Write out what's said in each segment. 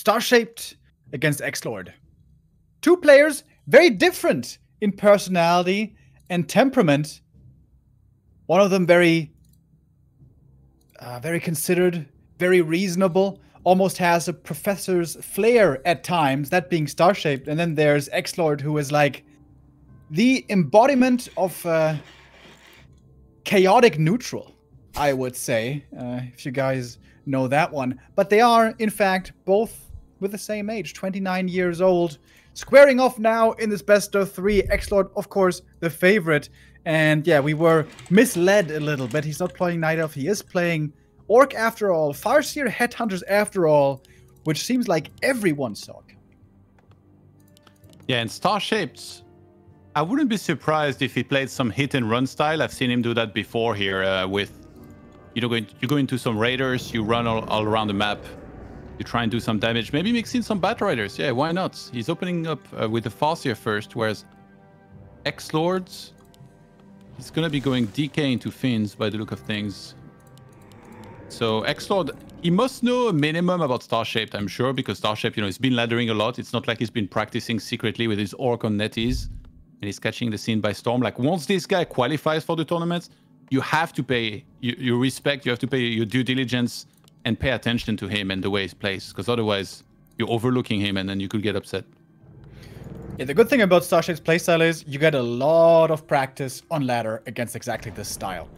Starshaped against XlorD. Two players, very different in personality and temperament. One of them very considered, very reasonable, almost has a professor's flair at times, that being Starshaped. And then there's XlorD, who is like the embodiment of chaotic neutral, I would say, if you guys know that one. But they are, in fact, both with the same age, 29 years old, squaring off now in this best of 3. XlorD, of course, the favorite. And yeah, we were misled a little bit. He's not playing Night Elf. He is playing Orc after all. Farseer Headhunters after all, which seems like everyone saw it. Yeah, and Starshaped, I wouldn't be surprised if he played some hit and run style. I've seen him do that before here with, you go into some raiders, you run all around the map, you try and do some damage, maybe mix in some Bat Riders. Yeah, why not? He's opening up with the Farseer first, whereas XlorD, he's going to be going DK into Fiends by the look of things. So XlorD, he must know a minimum about Starshaped, I'm sure, because Starshaped, he's been laddering a lot. It's not like he's been practicing secretly with his Orc on NetEase, and he's catching the scene by storm. Like, once this guy qualifies for the tournament, you have to pay your respect, you have to pay your due diligence, and pay attention to him and the way he plays, because otherwise you're overlooking him and then you could get upset. Yeah, the good thing about Starshape's playstyle is you get a lot of practice on ladder against exactly this style.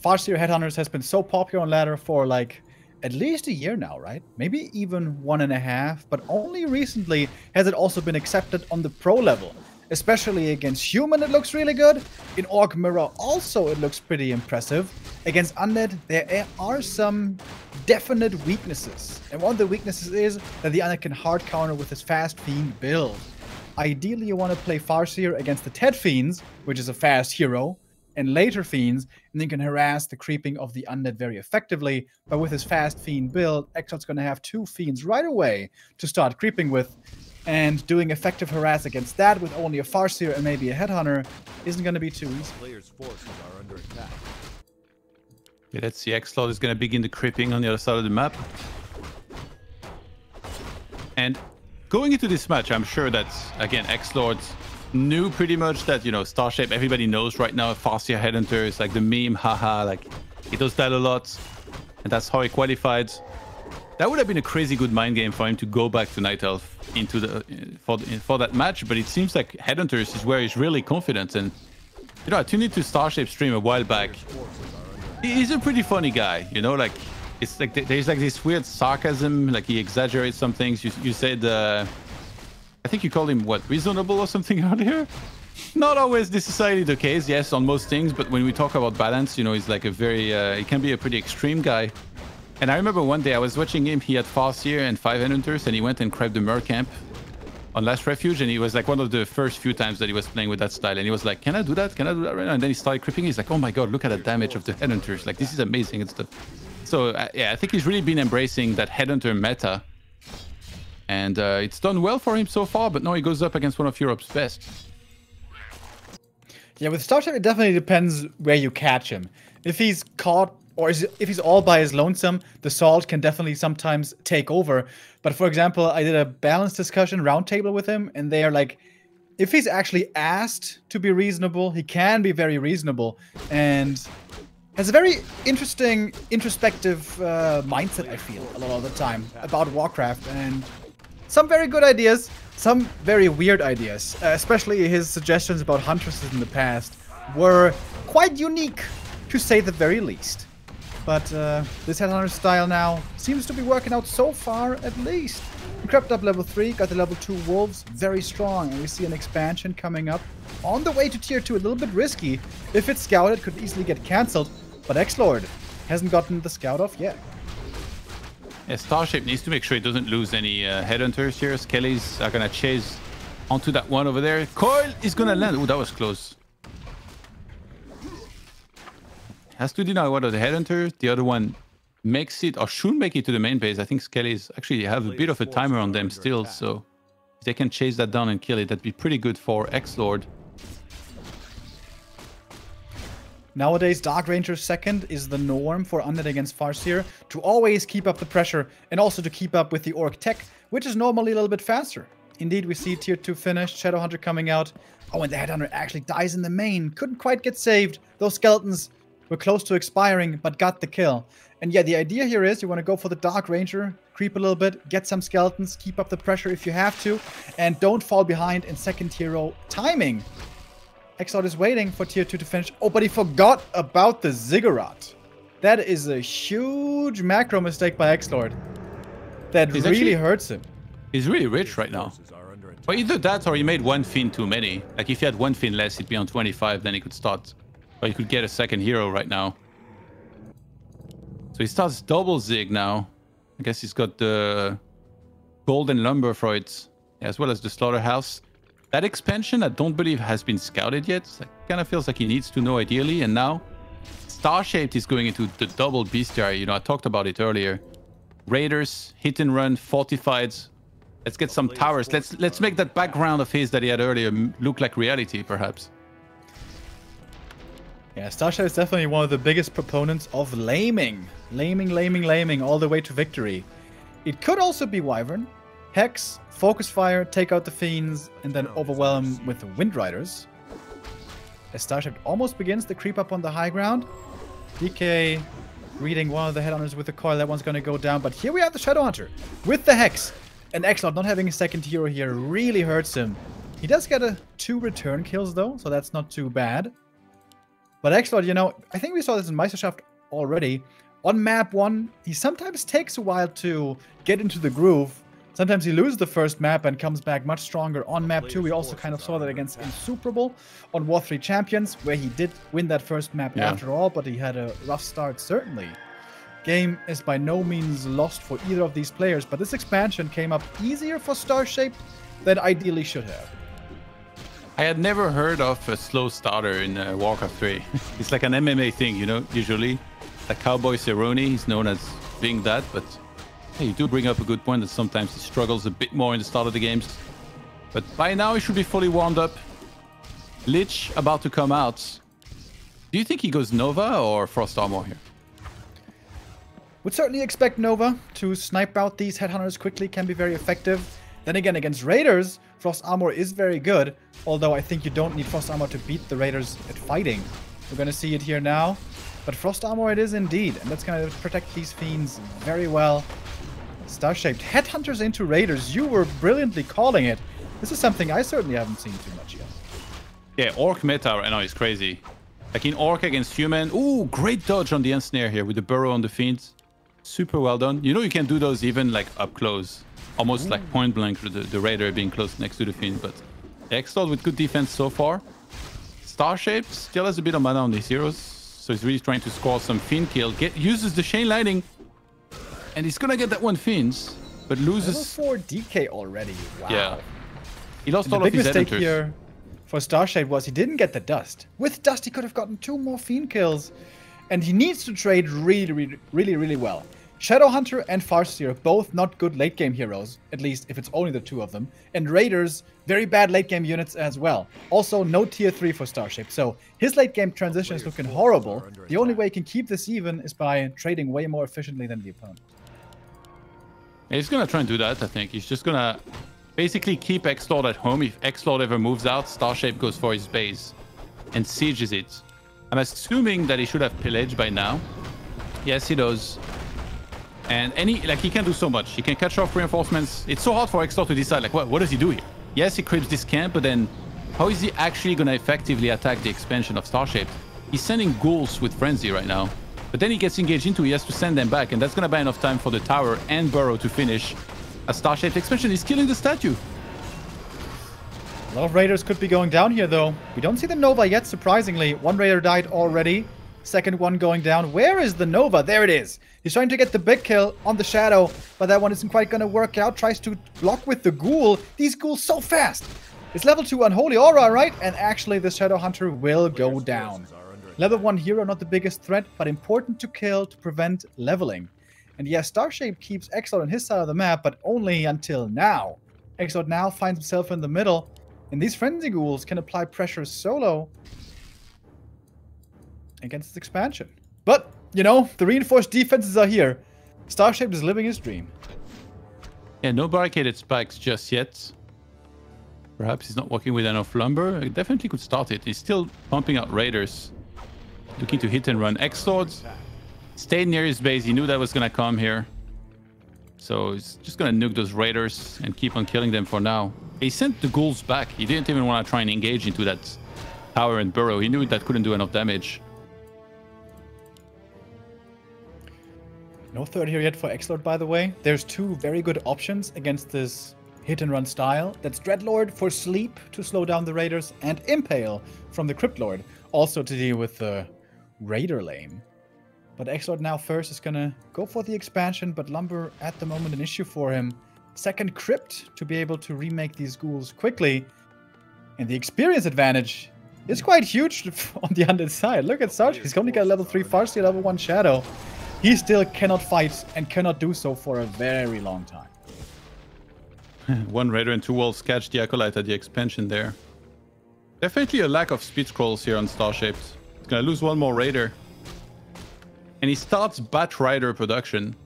Farseer Headhunters has been so popular on ladder for like at least a year now, right? Maybe even 1.5, but only recently has it also been accepted on the pro level. Especially against human, it looks really good. In Orc Mirror also it looks pretty impressive. Against Undead, there are some definite weaknesses. And one of the weaknesses is that the Undead can hard counter with his Fast Fiend build. Ideally, you want to play Farseer against the Ted Fiends, which is a fast hero, and later Fiends, and then you can harass the creeping of the Undead very effectively. But with his Fast Fiend build, XlorD's going to have 2 Fiends right away to start creeping with. And doing effective harass against that with only a Farseer and maybe a Headhunter isn't going to be too easy. Players' forces are under attack. Okay, let's see. XlorD is going to begin the creeping on the other side of the map. And going into this match, I'm sure that, again, XlorD knew pretty much that, Starshaped, everybody knows right now, Farseer Headhunter is like the meme, haha, like, he does that a lot. And that's how he qualified. That would have been a crazy good mind game for him to go back to Night Elf into the for that match, but it seems like Headhunters is where he's really confident. And I tuned into Starshaped stream a while back. He's a pretty funny guy, like it's like there's like this weird sarcasm, like he exaggerates some things. You said I think you called him what, reasonable or something earlier. Not always necessarily the case, yes, on most things, but when we talk about balance, he's like a very he can be a pretty extreme guy. And I remember one day I was watching him, he had Farseer and 5 Headhunters, and he went and crept the Mer camp on Last Refuge, and he was like one of the first few times that he was playing with that style, and he was like, can I do that? Can I do that right now? And then he started creeping. He's like, oh my god, look at the damage of the Headhunters. Like, this is amazing and stuff. So, yeah, I think he's really been embracing that Headhunter meta. And it's done well for him so far, but now he goes up against one of Europe's best. Yeah, with Starshaped, it definitely depends where you catch him. If he's caught, or if he's all by his lonesome, the Salt can definitely sometimes take over. But for example, I did a balanced discussion roundtable with him, and they are like, if he's actually asked to be reasonable, he can be very reasonable, and has a very interesting, introspective mindset, I feel, a lot of the time, about WarCraft, and some very good ideas, some very weird ideas, especially his suggestions about Huntresses in the past were quite unique, to say the very least. But this Headhunter style now seems to be working out so far, at least. We crept up level 3, got the level 2 Wolves, very strong, and we see an expansion coming up. On the way to tier 2, a little bit risky. If it's scouted, could easily get cancelled, but XlorD hasn't gotten the scout off yet. Yeah, Starshaped needs to make sure he doesn't lose any Headhunters here. Skellies are going to chase onto that one over there. Coil is going to land. Oh, that was close. Has to deny one of the Headhunters. The other one makes it, or should make it to the main base. I think Skellies actually have a bit of a timer on them still, so if they can chase that down and kill it, that'd be pretty good for XlorD. Nowadays, Dark Ranger second is the norm for Undead against Farseer, to always keep up the pressure and also to keep up with the Orc tech, which is normally a little bit faster. Indeed, we see tier 2 finished, Shadowhunter coming out. Oh, and the Headhunter actually dies in the main. Couldn't quite get saved. Those skeletons were close to expiring, but got the kill. And yeah, the idea here is you want to go for the Dark Ranger, creep a little bit, get some skeletons, keep up the pressure if you have to, and don't fall behind in second hero timing. XlorD is waiting for tier 2 to finish. Oh, but he forgot about the Ziggurat. That is a huge macro mistake by XlorD. That really hurts him. He's really rich right now. But either that or he made one Fiend too many. Like if he had one Fiend less, he'd be on 25, then he could start. Or he could get a second hero right now. So he starts double Zig now. I guess he's got the golden lumber for it, as well as the slaughterhouse. That expansion I don't believe has been scouted yet. It kind of feels like he needs to know ideally. And now Starshaped is going into the double bestiary. You know, I talked about it earlier. Raiders, hit and run, fortified. Let's get some towers. Let's make that background of his that he had earlier look like reality, perhaps. Yeah, Starshaped is definitely one of the biggest proponents of laming. Laming all the way to victory. It could also be Wyvern, Hex, Focus Fire, take out the Fiends, and then overwhelm with the Wind Riders. As Starshaped almost begins to creep up on the high ground, DK reading one of the Headhunters with the coil. That one's going to go down, but here we have the Shadowhunter with the Hex. And XlorD not having a second hero here really hurts him. He does get 2 return kills though, so that's not too bad. But XlorD, you know, I think we saw this in Meisterschaft already. On map 1, he sometimes takes a while to get into the groove. Sometimes he loses the first map and comes back much stronger. On map 2, we also kind of saw that against Insuperable on War3 Champions, where he did win that first map after all, but he had a rough start, certainly. Game is by no means lost for either of these players, but this expansion came up easier for Starshaped than ideally should have. I had never heard of a slow starter in Warcraft 3. It's like an MMA thing, you know, usually. Like Cowboy Cerrone, he's known as being that, but hey, you do bring up a good point that sometimes he struggles a bit more in the start of the games. But by now he should be fully warmed up. Lich about to come out. Do you think he goes Nova or Frost Armor here? Would certainly expect Nova to snipe out these Headhunters quickly, can be very effective. Then again, against Raiders, Frost Armor is very good, although I think you don't need Frost Armor to beat the Raiders at fighting. We're going to see it here now. But Frost Armor it is indeed, and that's going to protect these Fiends very well. Starshaped Headhunters into Raiders, you were brilliantly calling it. This is something I certainly haven't seen too much yet. Yeah, Orc meta right now is crazy. Like in Orc against Human. Ooh, great dodge on the Ensnare here with the Burrow on the Fiends. Super well done. You know you can do those even like up close. Almost like point blank with the Raider being close next to the Fiend. But XlorD with good defense so far. Starshaped still has a bit of mana on these heroes. So he's really trying to score some Fiend kill. Uses the Chain Lightning. And he's gonna get that one Fiends. But loses... Level 4 DK already. Wow. Yeah. He lost all of his Headhunters. The big mistake here for Starshaped was he didn't get the Dust. With Dust he could have gotten 2 more Fiend kills. And he needs to trade really well. Shadowhunter and Farseer, both not good late game heroes, at least if it's only the 2 of them. And Raiders, very bad late game units as well. Also, no tier 3 for Starshaped. So his late game transition is looking horrible. The only way he can keep this even is by trading way more efficiently than the opponent. Yeah, he's gonna try and do that, I think. He's just gonna basically keep XlorD at home. If XlorD ever moves out, Starshaped goes for his base and sieges it. I'm assuming that he should have Pillage by now. Yes, he does. And he can do so much. He can catch off reinforcements. It's so hard for XlorD to decide, like, what does he do here? Yes, he creeps this camp, but then how is he actually going to effectively attack the expansion of Starshaped? He's sending ghouls with Frenzy right now. But then he gets engaged into, he has to send them back, and that's going to buy enough time for the tower and Burrow to finish. A Starshaped expansion is killing the statue. A lot of Raiders could be going down here, though. We don't see the Nova yet, surprisingly. 1 Raider died already. Second one going down. Where is the Nova? There it is. He's trying to get the big kill on the Shadow, but that one isn't quite going to work out. Tries to block with the Ghoul. These Ghouls so fast. It's level 2 Unholy Aura, right? And actually, the Shadowhunter will go down. Level 1 hero, not the biggest threat, but important to kill to prevent leveling. And yes, Starshaped keeps XlorD on his side of the map, but only until now. XlorD now finds himself in the middle, and these Frenzy Ghouls can apply pressure solo against this expansion. But, you know, the reinforced defenses are here. Starshaped is living his dream. Yeah, no barricaded spikes just yet. Perhaps he's not working with enough lumber. I definitely could start it. He's still pumping out raiders. Looking to hit and run. XlorD stayed near his base. He knew that was going to come here. So he's just going to nuke those raiders and keep on killing them for now. He sent the ghouls back. He didn't even want to try and engage into that tower and burrow. He knew that couldn't do enough damage. No third here yet for XlorD, by the way. There's two very good options against this hit-and-run style. That's Dreadlord for sleep to slow down the raiders, and Impale from the Cryptlord, also to deal with the raider lane. But XlorD now first is going to go for the expansion, but lumber at the moment an issue for him. Second crypt to be able to remake these ghouls quickly. And the experience advantage is quite huge on the undead side. Look at Sarge. He's only got level 3 Farseer, level 1 Shadow. He still cannot fight and cannot do so for a very long time. One raider and two wolves catch the acolyte at the expansion there. Definitely a lack of speed scrolls here on Starshaped. He's gonna lose one more raider. And he starts Bat Rider production.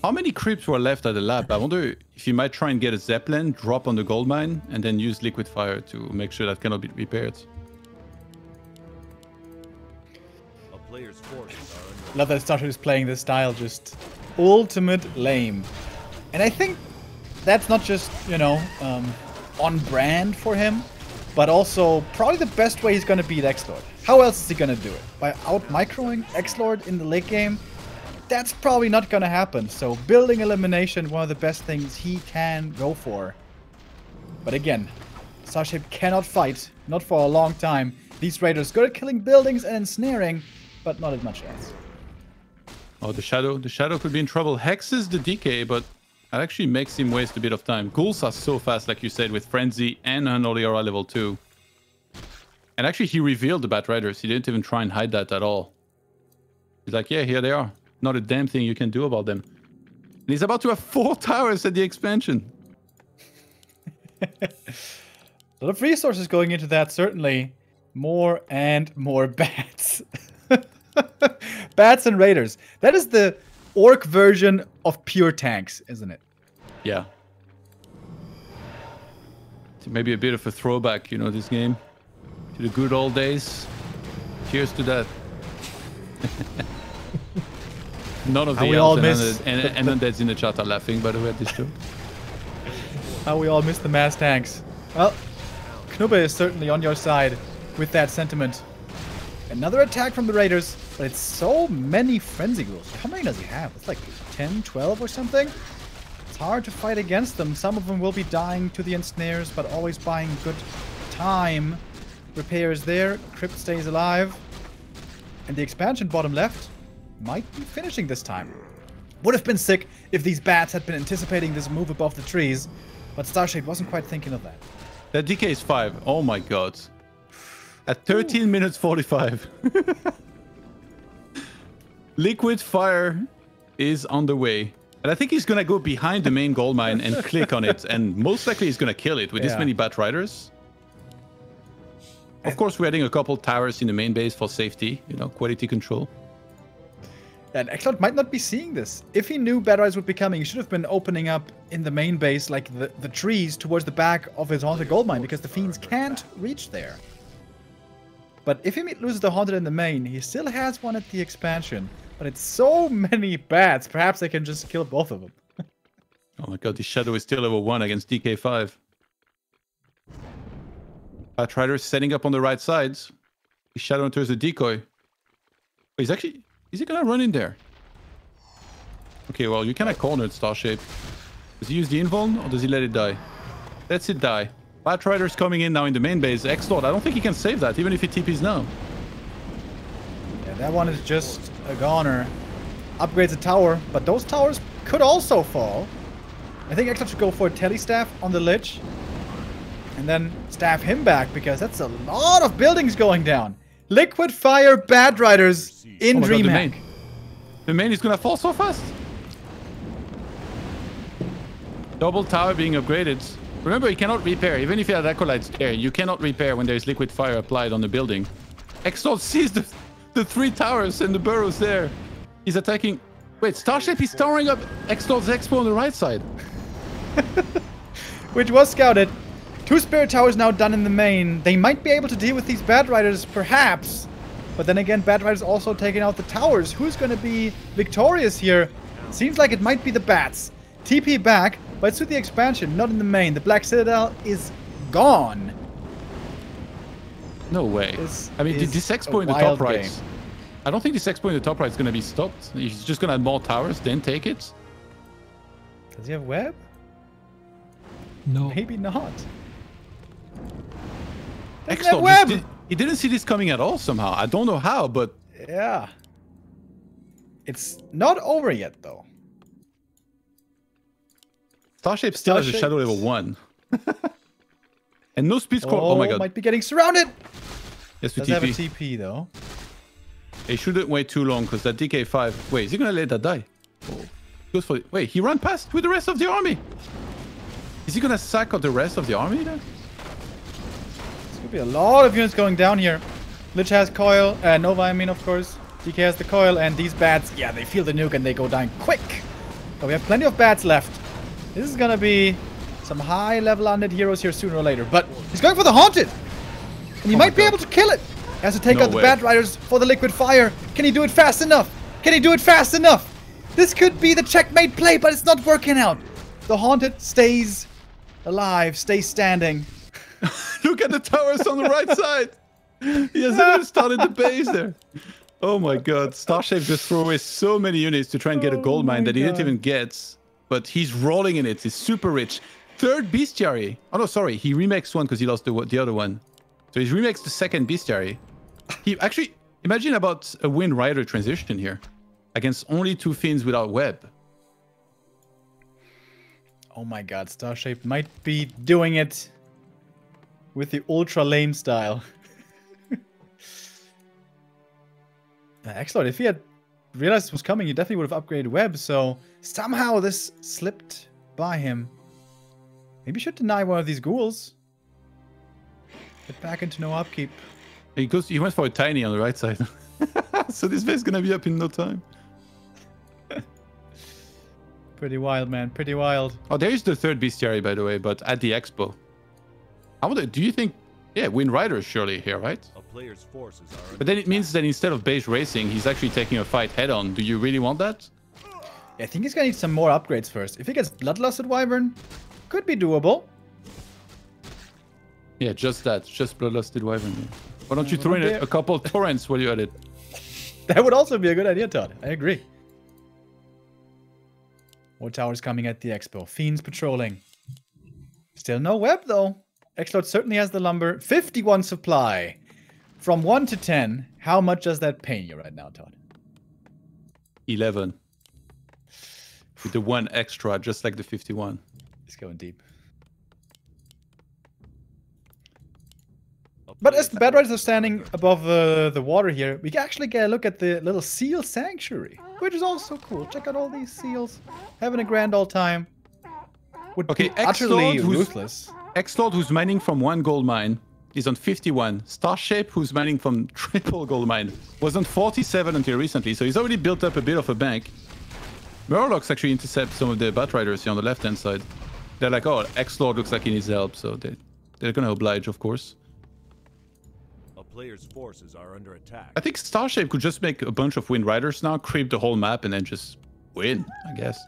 How many creeps were left at the lab? I wonder if he might try and get a Zeppelin, drop on the gold mine, and then use liquid fire to make sure that cannot be repaired. A player's forces are under Love that Starship is playing this style, just ultimate lame. And I think that's not just, you know, on brand for him, but also probably the best way he's going to beat XlorD. How else is he going to do it? By out-microing XlorD in the late game? That's probably not going to happen. So building elimination, one of the best things he can go for. But again, Starship cannot fight, not for a long time. These raiders good at killing buildings and ensnaring, but not as much else. Oh, the Shadow. The Shadow could be in trouble. Hexes the DK, but that actually makes him waste a bit of time. Ghouls are so fast, like you said, with Frenzy and Unholy Aura level 2. And actually, he revealed the Bat Riders. He didn't even try and hide that at all. He's like, yeah, here they are. Not a damn thing you can do about them. And he's about to have 4 towers at the expansion. A lot of resources going into that, certainly. More and more bats. Bats and raiders. That is the orc version of pure tanks, isn't it? Yeah. Maybe a bit of a throwback, you know, this game. To the good old days. Cheers to that. None of the elves and undeads in the chat are laughing, by the way, at this joke. How we all miss the mass tanks. Well, Knubbe is certainly on your side with that sentiment. Another attack from the raiders, but it's so many frenzy ghouls. How many does he have? It's like 10, 12 or something? It's hard to fight against them. Some of them will be dying to the ensnares, but always buying good time. Repairs there. Crypt stays alive. And the expansion bottom left might be finishing this time. Would have been sick if these bats had been anticipating this move above the trees, but Starshaped wasn't quite thinking of that. That DK is 5. Oh my god. At 13 minutes 45. Liquid fire is on the way. And I think he's going to go behind the main gold mine and click on it. And most likely he's going to kill it with this many Bat Riders. Of course, we're adding a couple towers in the main base for safety, you know, quality control. And XlorD might not be seeing this. If he knew Bat Riders would be coming, he should have been opening up in the main base, like the trees towards the back of his haunted gold mine, because the fiends can't reach there. But if he loses the haunted in the main, he still has one at the expansion. But it's so many bats, perhaps they can just kill both of them. Oh my god, the Shadow is still level 1 against DK5. Bat Rider setting up on the right sides. The Shadow enters the decoy. He's actually... Is he gonna run in there? Okay, well, you cannot corner it, Starshaped. Does he use the invuln or does he let it die? Lets it die. Bat Rider's coming in now in the main base. XlorD, I don't think he can save that, even if he TPs now. Yeah, that one is just a goner. Upgrades a tower, but those towers could also fall. I think XlorD should go for a Telestaff on the Lich. And then staff him back, because that's a lot of buildings going down. Liquid fire Bat Riders in DreamHack. The main is gonna fall so fast. Double tower being upgraded. Remember, you cannot repair. Even if you have acolytes there, you cannot repair when there's liquid fire applied on the building. XlorD sees the 3 towers and the burrows there. He's attacking. Wait, Starship is towering up XlorD's expo on the right side. Which was scouted. 2 Spirit Towers now done in the main. They might be able to deal with these Bat Riders, perhaps. But then again, Bat Riders also taking out the towers. Who's going to be victorious here? Seems like it might be the Bats. TP back, but it's with the expansion, not in the main. The Black Citadel is gone. No way. I mean, this expo in the top right. I don't think this expo in the top right is going to be stopped. He's just going to add more towers, then take it. Does he have web? No. Maybe not. XlorD, he didn't see this coming at all somehow. I don't know how, but... Yeah. It's not over yet, though. Starshaped still has a shadow level 1. And no speed score. Oh my god. Might be getting surrounded. Yes, we does have a TP, though. He shouldn't wait too long, because that DK5... Wait, is he going to let that die? Oh. Goes for it. Wait, he ran past with the rest of the army. Is he going to sack out the rest of the army then? There's going to be a lot of units going down here. Lich has coil. Nova, I mean, of course. DK has the coil, and these bats, yeah, they feel the nuke and they go down quick. But we have plenty of bats left. This is going to be some high-level undead heroes here sooner or later. But he's going for the Haunted. And he might be able to kill it. He has to take out the Bat Riders for the liquid fire. Can he do it fast enough? Can he do it fast enough? This could be the checkmate play, but it's not working out. The Haunted stays alive, stays standing. Look at the towers on the right side. He hasn't even started the base there. Oh my god. Starshaped just threw away so many units to try and get a gold mine that he didn't even get. But he's rolling in it. He's super rich. 3rd bestiary. Oh no, sorry. He remakes one because he lost the other one. So he remakes the 2nd bestiary. He actually, imagine about a Wind Rider transition here. Against only 2 Fiends without web. Oh my god, Starshaped might be doing it with the ultra lame style. XlorD, if he had realized it was coming, he definitely would have upgraded web, so somehow this slipped by him. Maybe he should deny one of these ghouls. Get back into no upkeep. He went for a tiny on the right side. So this base is gonna be up in no time. Pretty wild, man. Pretty wild. Oh, there's the 3rd bestiary, by the way, but at the expo. Do you think... Yeah, Wind Rider is surely here, right? A player's forces are but then it means that instead of base racing, he's actually taking a fight head-on. Do you really want that? I think he's gonna need some more upgrades first. If he gets Bloodlusted Wyvern, could be doable. Yeah, just that. Just Bloodlusted Wyvern. Why don't you throw in a couple torrents while you're at it? That would also be a good idea, Todd. I agree. More towers coming at the expo. Fiends patrolling. Still no web, though. XlorD certainly has the lumber. 51 supply. From 1 to 10, how much does that pay you right now, Todd? 11. With the 1 extra, just like the 51. He's going deep. But as the Bat Riders are standing above the water here, we can actually get a look at the little seal sanctuary, which is also cool. Check out all these seals. Having a grand old time. Would be utterly ruthless. XlorD, who's mining from 1 gold mine, is on 51. Starshaped, who's mining from triple gold mine, was on 47 until recently, so he's already built up a bit of a bank. Murlocs actually intercept some of the Bat Riders here on the left-hand side. They're like, oh, XlorD looks like he needs help, so they're gonna oblige, of course. Players' forces are under attack. I think Starshaped could just make a bunch of Wind Riders now, creep the whole map, and then just win, I guess.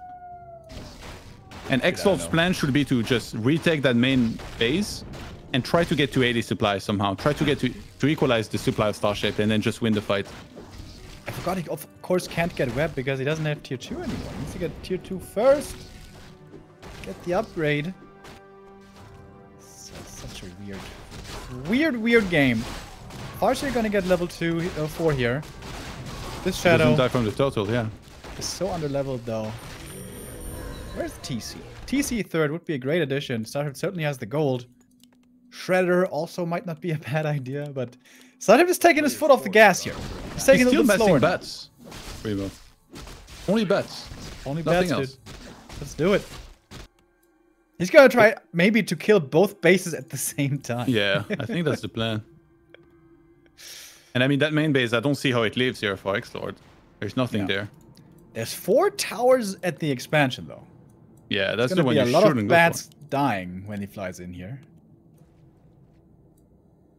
And XlorD's plan should be to just retake that main base and try to get to 80 supply somehow. Try to get to equalize the supply of Starshaped and then just win the fight. I forgot he, of course, can't get web because he doesn't have tier 2 anymore. He needs to get tier 2 first. Get the upgrade. Such a weird game. Partially gonna get level 4 here. This shadow doesn't die from the total, yeah. Is so under-leveled though. Where's TC? TC 3rd would be a great addition. Starshaped certainly has the gold. Shredder also might not be a bad idea, but Starshaped is taking his foot off the gas here. He's taking still a little slower. Bats. Primo. Only bats. Only Nothing bats, else. dude. Let's do it. He's gonna try maybe to kill both bases at the same time. Yeah, I think that's the plan. And I mean, that main base, I don't see how it lives here for XlorD. There's nothing there. There's 4 towers at the expansion, though. Yeah, that's There's the gonna one be you a lot shouldn't of go bats for. dying when he flies in here.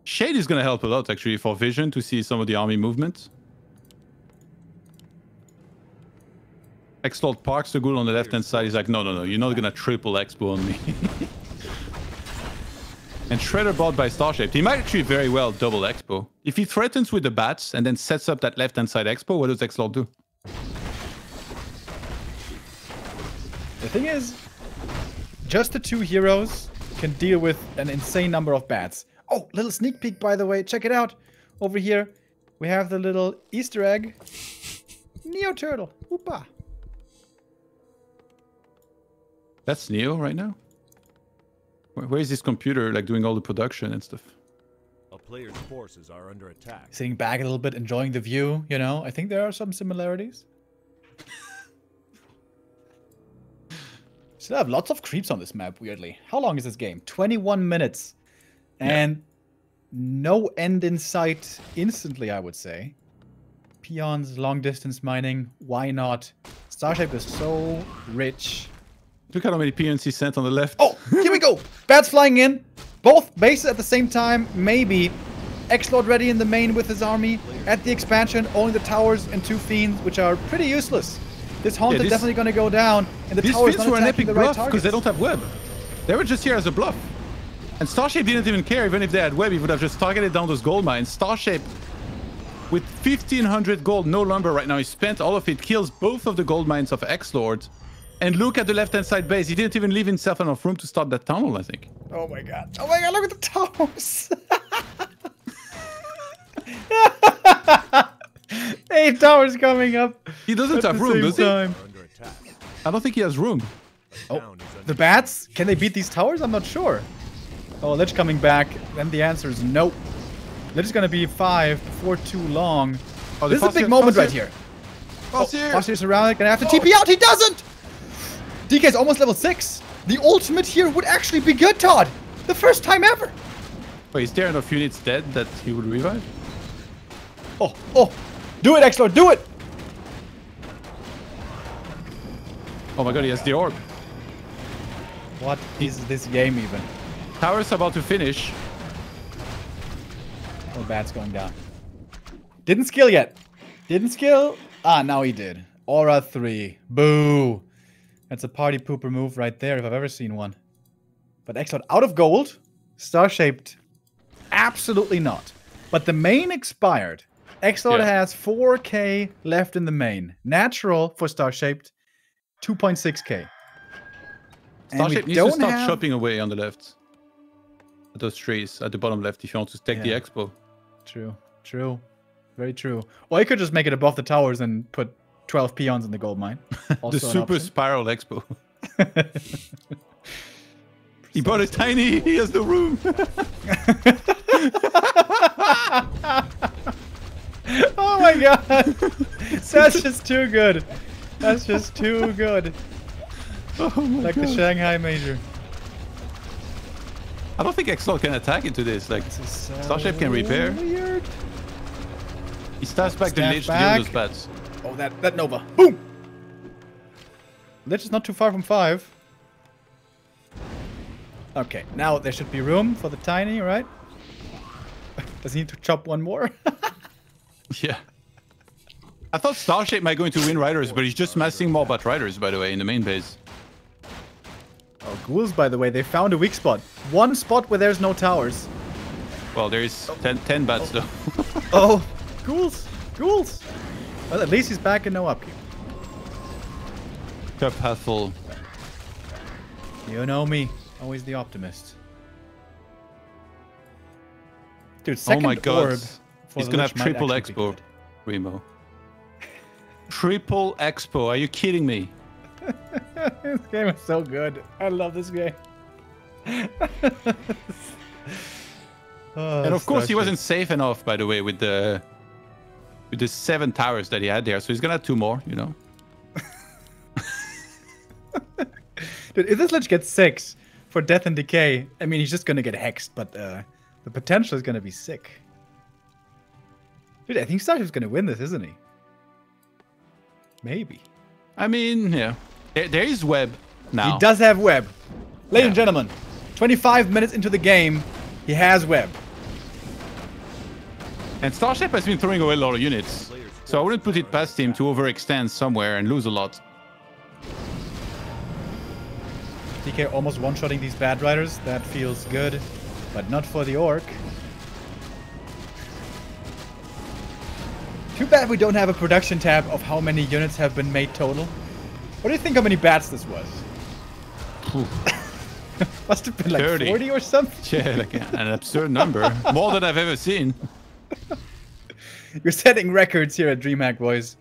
Shade is going to help a lot, actually, for vision to see some of the army movement. XlorD parks the ghoul on the left-hand side. He's like, no, no, no, you're not going to triple expo on me. And Shredder bought by Starshaped. He might actually very well double expo. If he threatens with the bats and then sets up that left-hand side expo, what does XlorD do? The thing is, just the two heroes can deal with an insane number of bats. Oh, little sneak peek, by the way. Check it out. Over here, we have the little Easter egg. Neo Turtle. Whoopa. That's Neo right now? Where is his computer, like, doing all the production and stuff? A player's forces are under attack. Sitting back a little bit, enjoying the view, you know. I think there are some similarities. Still have lots of creeps on this map, weirdly. How long is this game? 21 minutes. And no end in sight instantly, I would say. Peons, long distance mining, why not? Starshaped is so rich. Look how many peons he sent on the left. Oh, here we go! Bats flying in. Both bases at the same time, maybe. XlorD ready in the main with his army. At the expansion, owning the towers and 2 fiends, which are pretty useless. This Haunted this- definitely going to go down. And the These towers fiends not were an attacking epic the right bluff targets. because they don't have web. They were just here as a bluff. And Starshaped didn't even care. Even if they had web, he would have just targeted down those gold mines. Starshaped, with 1,500 gold, no lumber right now, he spent all of it, kills both of the gold mines of XlorD. And look at the left-hand side base. He didn't even leave himself enough room to start that tunnel, I think. Oh my god. Oh my god, look at the towers. 8 towers coming up. He doesn't at have the room, same does he? time. Are under attack. I don't think he has room. Oh, Town is under the bats? Can they beat these towers? I'm not sure. Oh, Lich coming back. Then the answer is nope. Lich is gonna be 5 before too long. Oh, This is a big moment right here. Foster's around, gonna have to TP out. He doesn't! DK's almost level 6. The ultimate here would actually be good, Todd. The first time ever. Wait, is there enough units dead that he would revive? Oh, oh. Do it, XlorD, do it! Oh my god, he has the orb. What is this game even? Tower's about to finish. Oh, bat's going down. Didn't skill yet. Didn't skill. Ah, now he did. Aura 3. Boo. That's a party pooper move right there if I've ever seen one. But XlorD out of gold. Starshaped. Absolutely not. But the main expired. XlorD has 4k left in the main. Natural for Starshaped. 2.6k. Starshaped needs to start chopping away on the left. At those trees at the bottom left if you want to take the expo. True. True. Very true. Or you could just make it above the towers and put 12 peons in the gold mine. Also The an super option. spiral expo. He bought a tiny, he has the room. Oh my god. That's just too good. That's just too good. Oh my Like god. the Shanghai Major. I don't think XlorD can attack into this. Like, Starshaped can repair. Weird. He stabs back the Stand Lich to deal with those back. bats. Oh, that Nova. Boom! Lich is not too far from 5. Okay, now there should be room for the tiny, right? Does he need to chop one more? Yeah. I thought Starshaped might go into Wind Riders, but he's just massing more Bat Riders, by the way, in the main base. Oh, ghouls, by the way, they found a weak spot. One spot where there's no towers. Well, there is 10 bats, though. Oh, ghouls, ghouls. Well, at least he's back and no upkeep. Cup half full. You know me, always the optimist. Dude, second Oh my god. orb for He's the gonna Lich have might triple actually be expo, good. Remo. Triple expo, are you kidding me? This game is so good. I love this game. Oh, And of course he Starshaped. wasn't safe enough, by the way, with the 7 towers that he had there. So he's gonna have 2 more, you know. Dude, if this Lich gets 6 for Death and Decay, I mean, he's just gonna get hexed, but the potential is gonna be sick. Dude, I think Starship's gonna win this, isn't he? Maybe. I mean, yeah. There is web. now. He does have web. Ladies and gentlemen, 25 minutes into the game, he has web. And Starshaped has been throwing away a lot of units. So I wouldn't put it past him to overextend somewhere and lose a lot. DK almost one-shotting these bad riders. That feels good, but not for the orc. Too bad we don't have a production tab of how many units have been made total. What do you think how many bats this was? Must have been like 30. 40 or something. Yeah, like an absurd number. More than I've ever seen. You're setting records here at DreamHack, boys.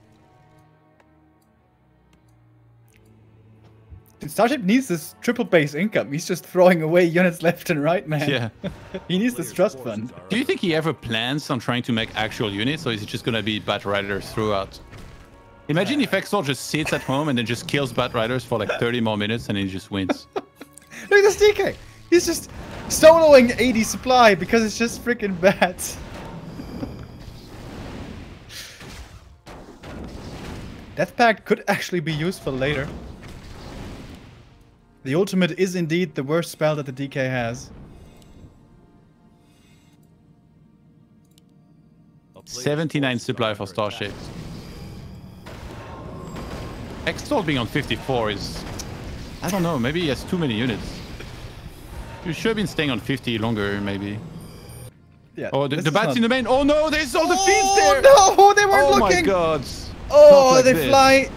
Starship needs this triple base income. He's just throwing away units left and right, man. Yeah. He needs this trust fund. Do you think he ever plans on trying to make actual units, or is it just going to be Bat Riders throughout? Imagine if XlorD just sits at home and then just kills Bat Riders for like 30 more minutes and he just wins. Look at this DK. He's just soloing 80 supply because it's just freaking bats. Death Pact could actually be useful later. The ultimate is indeed the worst spell that the DK has. 79 supply for Starshaped. XlorD being on 54 is... I don't know, maybe he has too many units. You should have been staying on 50 longer, maybe. Yeah. Oh, the bats in the main. Oh no, there's all the fiends there! Oh no, they weren't looking! Oh my god. Oh, Not like they this. fly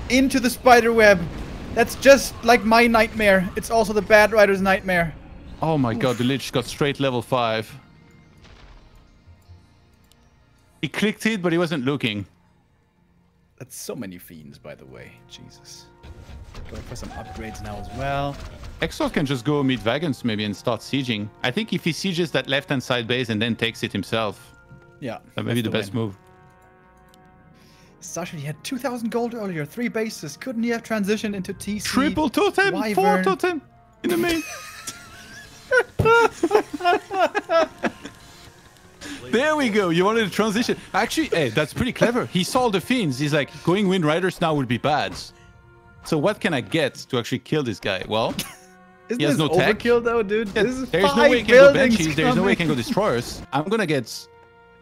into the spider web. That's just like my nightmare. It's also the Bad Rider's nightmare. Oh my god, the Lich got straight level 5. He clicked it, but he wasn't looking. That's so many fiends, by the way. Jesus. Going for some upgrades now as well. XlorD can just go meet wagons maybe and start sieging. I think if he sieges that left-hand side base and then takes it himself, Yeah. that may be the best move. Sasha, he had 2,000 gold earlier, 3 bases. Couldn't he have transitioned into TC? Triple totem, 4 Wyvern? totem in the main. There we go. You wanted to transition. Actually, hey, that's pretty clever. He saw the fiends. He's like, going Wind Riders now would be bad. So what can I get to actually kill this guy? Well, Isn't he has this no tech. overkill though, dude? Yeah, This is there's no 5 way he can go buildings Banshees. There's no way he can coming. go Destroyers. I'm gonna get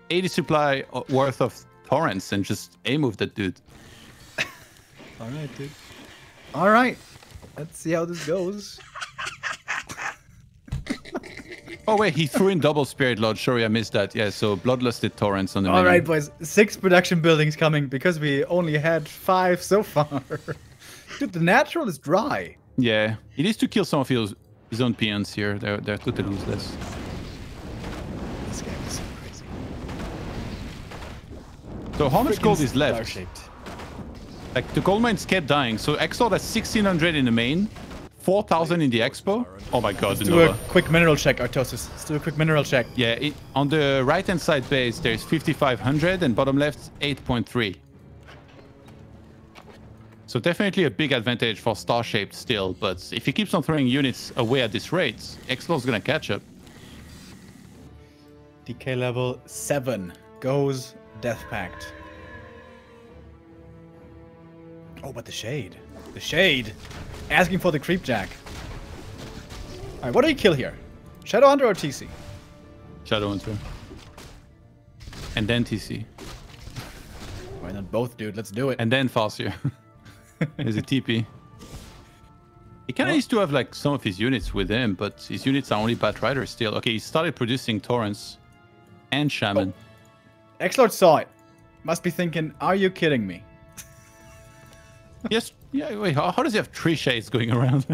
80 supply worth of Torrents and just A-move that dude. Alright, dude. Alright. Let's see how this goes. Oh wait, he threw in double Spirit Lodge. Sorry, I missed that. Yeah, so Bloodlusted Torrents on the Alright, menu. boys. 6 production buildings coming because we only had 5 so far. Dude, the natural is dry. Yeah, he needs to kill some of his own peons here. They're totally useless. This game is so crazy. So how much gold is left? Starshaped. Like the gold mines kept dying. So XlorD has 1600 in the main, 4000 in the expo. Oh my god, the Do a Nova. quick mineral check, Artosis. Let's do a quick mineral check. Yeah, on the right hand side base there's 5500 and bottom left 8.3. So definitely a big advantage for Starshaped still, but if he keeps on throwing units away at this rate, XlorD's gonna catch up. DK level 7 goes Death Pact. Oh, but the Shade. The Shade. Asking for the Creep Jack. Alright, what do you kill here? Shadow Hunter or TC? Shadow Hunter. And then TC. Why not both, dude? Let's do it. And then Farseer. There's a TP. He kinda used to have like some of his units with him, but his units are only Bat Riders still. Okay, he started producing Torrents and Shaman. XlorD saw it. Must be thinking, are you kidding me? Yes, yeah, wait, how does he have 3 shades going around?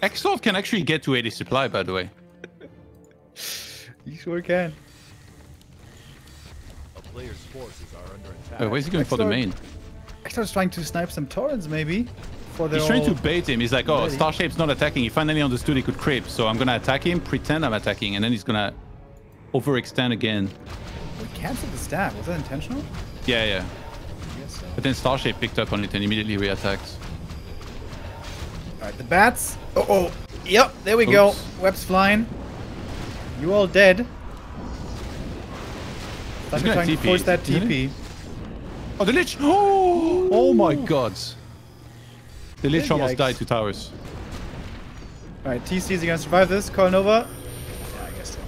XlorD can actually get to 80 supply, by the way. You sure can. A player's forces are under attack. Wait, where's he going for the XlorD main? XlorD's trying to snipe some Torrents, maybe. For their He's trying to old- bait him. He's like, oh, ready. Starshape's not attacking. He finally understood he could creep. So I'm going to attack him, pretend I'm attacking, and then he's going to overextend again. We canceled the stab. Was that intentional? Yeah, yeah. I guess so. But then Starshape picked up on it and immediately reattacked. Alright, the bats. Oh. Yep, there we go. Oops. Webs flying. You all dead. I'm trying to force that TP. Oh, the Lich! Oh my god. The Lich almost Yikes. died to towers. Alright, TC, is he gonna survive this? Call Nova? Yeah, I guess so.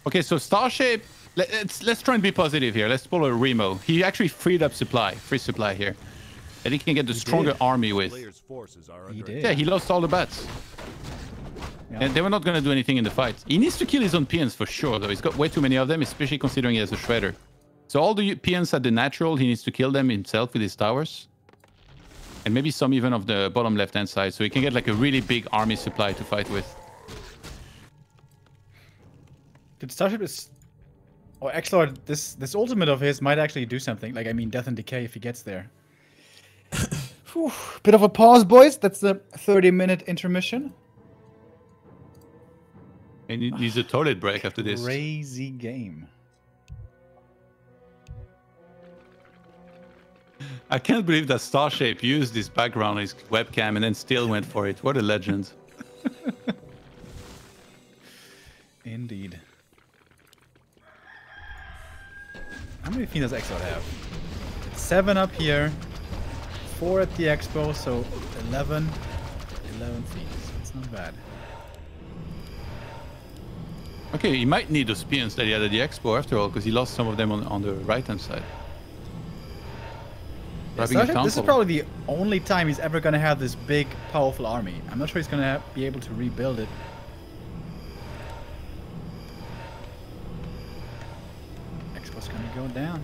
Okay, so Starshape, let's try and be positive here. Let's pull a Remo. He actually freed up free supply here. That he can get the stronger army with. Players' forces are He under did. Yeah, he lost all the bats. Yeah. And they were not going to do anything in the fight. He needs to kill his own peons for sure, though. He's got way too many of them, especially considering he has a shredder. So all the peons at the natural, he needs to kill them himself with his towers. And maybe some even of the bottom left-hand side, so he can get like a really big army supply to fight with. Dude, Starship is... Or XlorD, this ultimate of his might actually do something. Like, I mean, Death and Decay if he gets there. Whew. Bit of a pause, boys. That's the 30-minute intermission. And he needs a toilet break after this. Crazy game. I can't believe that Starshape used this background on his webcam and then still went for it. What a legend. Indeed. How many Fiends does XlorD have? It's 7 up here, 4 at the expo, so 11 Fiends. It's not bad. Okay, he might need those peons that he had at the expo after all, because he lost some of them on the right-hand side. Yeah, Starship, this is probably the only time he's ever going to have this big, powerful army. I'm not sure he's going to be able to rebuild it. Expo's going to go down.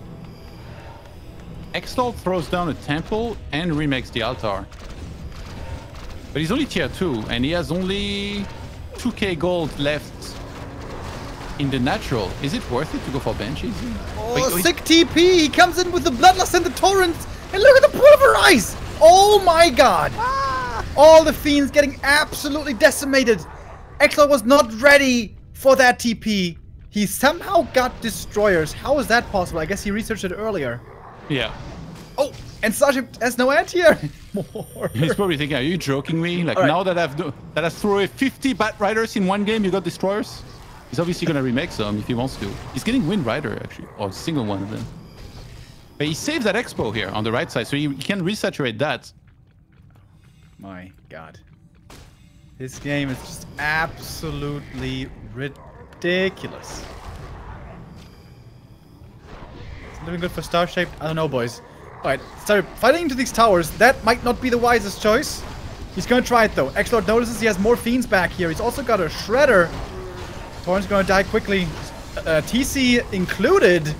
XlorD throws down a temple and remakes the altar. But he's only tier 2, and he has only 2k gold left in the natural. Is it worth it to go for Banshees? Oh, sick TP! He comes in with the Bloodlust and the Torrents! And look at the Pulverize! Oh my god! All the Fiends getting absolutely decimated. XlorD was not ready for that TP. He somehow got Destroyers. How is that possible? I guess he researched it earlier. Yeah. Oh, and Starship has no anti-air anymore. He's probably thinking, are you joking me? Like, All right. now that I've thrown away 50 Bat Riders in one game, you got Destroyers? He's obviously going to remake some if he wants to. He's getting Wind Rider, actually. Or a single one of them. But he saves that Expo here on the right side, so he can resaturate that. My god. This game is just absolutely ridiculous. Is it looking good for Starshaped? I don't know, boys. Alright, start fighting into these towers. That might not be the wisest choice. He's gonna try it though. XlorD notices he has more Fiends back here. He's also got a Shredder. Torrent's gonna die quickly. TC included.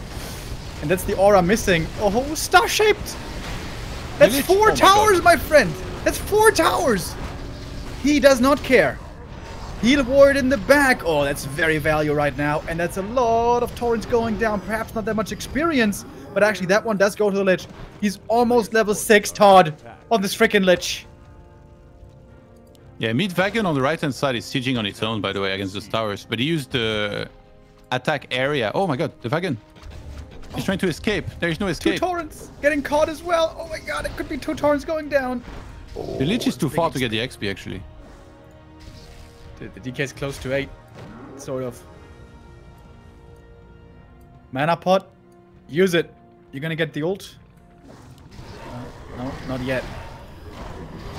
And that's the aura missing. Oh, Starshaped! That's 4 towers, my friend! That's 4 towers! He does not care. Heal Ward in the back. Oh, that's very value right now. And that's a lot of Torrents going down. Perhaps not that much experience. But actually, that one does go to the Lich. He's almost level 6, Todd, on this freaking Lich. Yeah, Meat Wagon on the right-hand side is sieging on its own, by the way, against those towers. But he used the attack area. Oh my god, the Wagon. He's trying to escape. There is no escape. 2 Torrents getting caught as well. Oh my god, it could be 2 Torrents going down. Oh, The Lich is too far to get the XP, actually. Dude, the DK is close to 8. Sort of. Mana pot. Use it. You're gonna get the ult. No, not yet.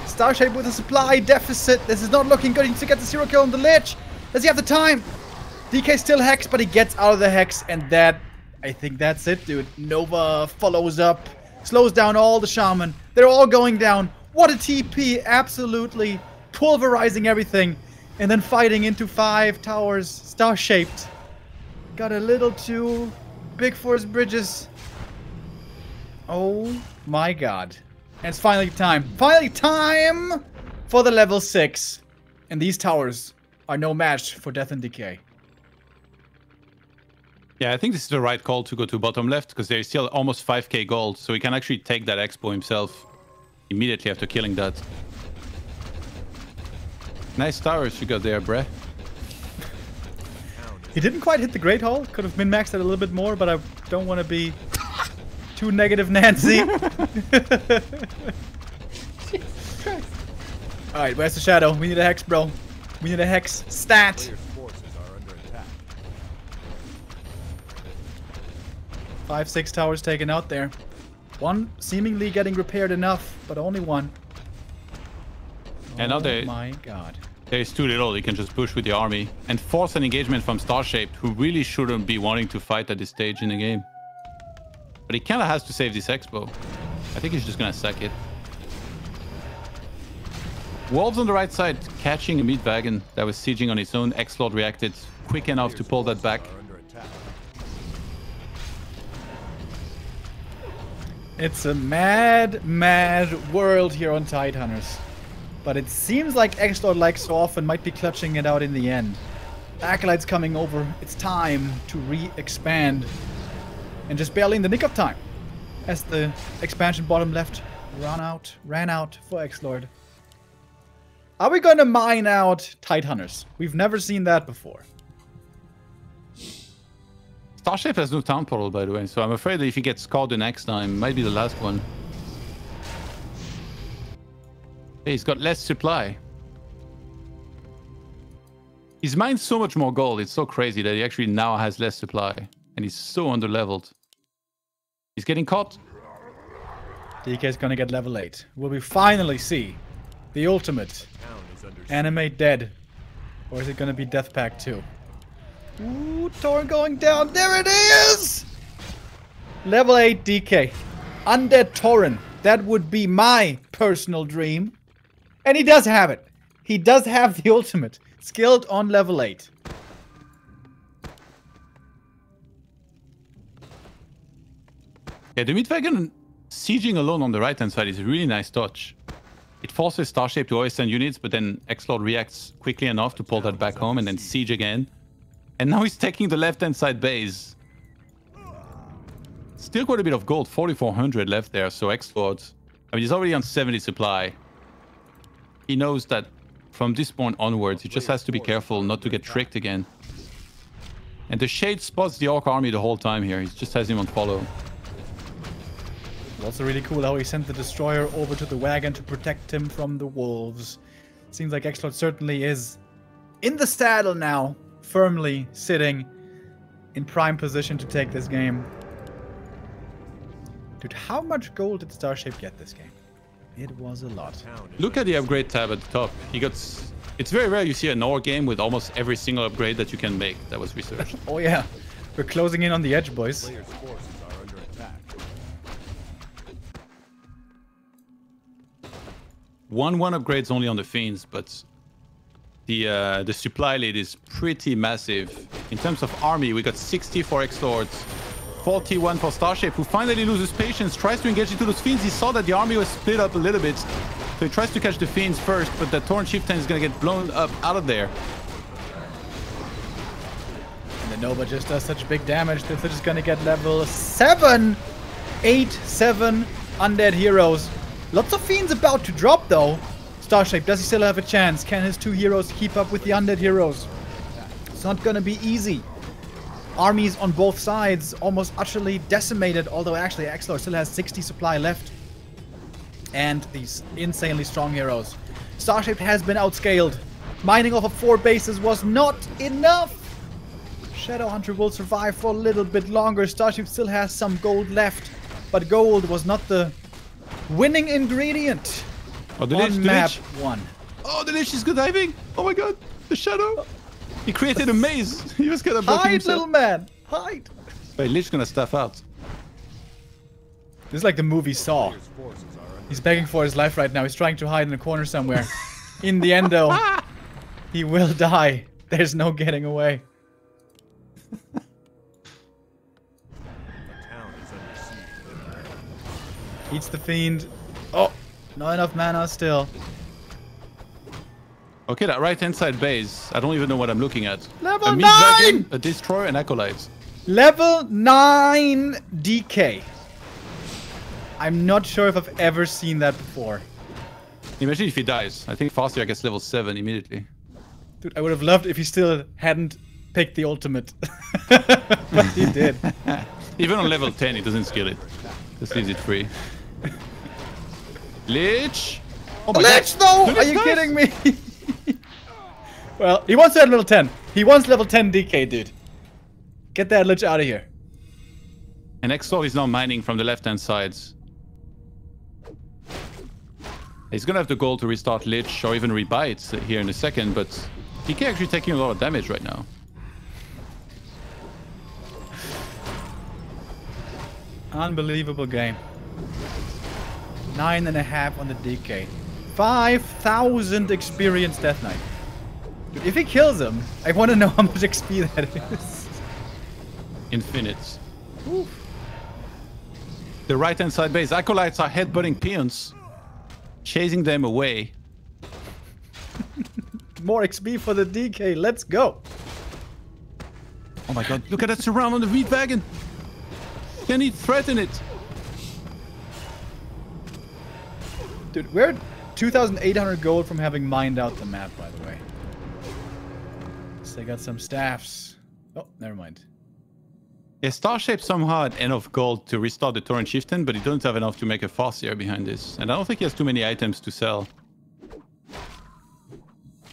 Starshape with a supply deficit. This is not looking good. He needs to get the 0 kill on the Lich. Does he have the time? DK still hex, but he gets out of the hex, and that, I think that's it, dude. Nova follows up, slows down all the shaman. They're all going down. What a TP! Absolutely pulverizing everything, and then fighting into 5 towers. Star-shaped. Got a little too big for his bridges. Oh my god. And it's finally time. Finally time for the level 6. And these towers are no match for Death and Decay. Yeah, I think this is the right call to go to bottom left, because there's still almost 5k gold, so he can actually take that expo himself immediately after killing that. Nice towers you got there, bruh. He didn't quite hit the Great Hall. Could have min-maxed it a little bit more, but I don't want to be too negative Nancy. Alright, where's the shadow? We need a hex, bro. We need a hex stat. Players' forces are under attack. 5, 6 towers taken out there. One seemingly getting repaired enough, but only one. And now Oh my god. there's too little. He can just push with the army and force an engagement from Starshaped, who really shouldn't be wanting to fight at this stage in the game. But he kind of has to save this expo. I think he's just going to sack it. Wolves on the right side, catching a meat wagon that was sieging on its own. XlorD reacted quick enough to pull that back. It's a mad, mad world here on Tidehunters. But it seems like XlorD, like so often, might be clutching it out in the end. Acolyte's coming over. It's time to re-expand. And just barely in the nick of time. As the expansion bottom left ran out for XlorD. Are we going to mine out Tidehunters? We've never seen that before. Starshaped has no town portal, by the way, so I'm afraid that if he gets caught the next time, it might be the last one. Hey, he's got less supply. He's mined so much more gold, it's so crazy that he actually now has less supply. And he's so under-leveled. He's getting caught. DK is going to get level 8. Will we finally see the ultimate animate dead? Or is it going to be Death Pack 2? Ooh, Torn going down. There it is! Level 8 DK. Undead Torrent. That would be my personal dream. And he does have it. He does have the ultimate. Skilled on level 8. Yeah, the Meatwagon sieging alone on the right-hand side is a really nice touch. It forces Starshaped to always send units, but then XlorD reacts quickly enough to pull that back home and then siege again. And now he's taking the left-hand side base. Still quite a bit of gold, 4,400 left there, so XlorD, I mean, he's already on 70 supply. He knows that from this point onwards, he just has to be careful not to get tricked again. And the Shade spots the Orc army the whole time here. He just has him on follow. Also really cool how he sent the Destroyer over to the wagon to protect him from the wolves. Seems like XlorD certainly is in the saddle now, firmly sitting in prime position to take this game. Dude, how much gold did Starshaped get this game? It was a lot. Look at the upgrade tab at the top. He got... It's very rare you see an Orc game with almost every single upgrade that you can make. That was researched. Oh yeah, we're closing in on the edge, boys. 1 upgrades only on the Fiends, but the supply lead is pretty massive. In terms of army, we got 60 for XlorD, 41 for Starshaped, who finally loses patience, tries to engage into those Fiends. He saw that the army was split up a little bit, so he tries to catch the Fiends first, but the Torn Chieftain is going to get blown up out of there. And the Nova just does such big damage that they're just going to get level 7! 8, 7 undead heroes. Lots of Fiends about to drop, though. Starshaped, does he still have a chance? Can his 2 heroes keep up with the undead heroes? It's not gonna be easy. Armies on both sides almost utterly decimated, although actually XlorD still has 60 supply left. And these insanely strong heroes. Starshaped has been outscaled. Mining off of 4 bases was not enough. Shadowhunter will survive for a little bit longer. Starshaped still has some gold left, but gold was not the winning ingredient. Oh, the on map 1. Oh, the Lich is good diving. Oh my god, the Shadow. He created a maze. He was gonna block hide, himself. little man, hide. Wait, Lich gonna stuff out. This is like the movie Saw. He's begging for his life right now. He's trying to hide in a corner somewhere. In the end, though, he will die. There's no getting away. Eats the Fiend. Oh, not enough mana still. Okay, that right-hand side base. I don't even know what I'm looking at. Level a 9! Dragon, a Destroyer, and Acolytes. Level 9 DK. I'm not sure if I've ever seen that before. Imagine if he dies. I think Farseer gets level 7 immediately. Dude, I would have loved if he still hadn't picked the ultimate. But he did. Even on level 10, he doesn't skill it. Just leaves it free. Lich! Oh my Lich, god. though! Are you kidding me? Well, he wants that level 10. He wants level 10 DK, dude. Get that Lich out of here. And XlorD is now mining from the left-hand sides. He's gonna have the goal to restart Lich or even rebites here in a second, but DK actually taking a lot of damage right now. Unbelievable game. 9.5 on the DK. 5,000 experience Death Knight. Dude, if he kills him, I want to know how much XP that is. Infinite. Oof. The right-hand side base. Acolytes are headbutting peons, chasing them away. More XP for the DK. Let's go. Oh my god, look at that surround on the wheat wagon. Can he threaten it? Dude, we're 2,800 gold from having mined out the map, by the way. So they got some staffs. Oh, never mind. Yeah, Starshaped somehow had enough gold to restart the Torrent Chieftain, but he doesn't have enough to make a Farseer behind this. And I don't think he has too many items to sell.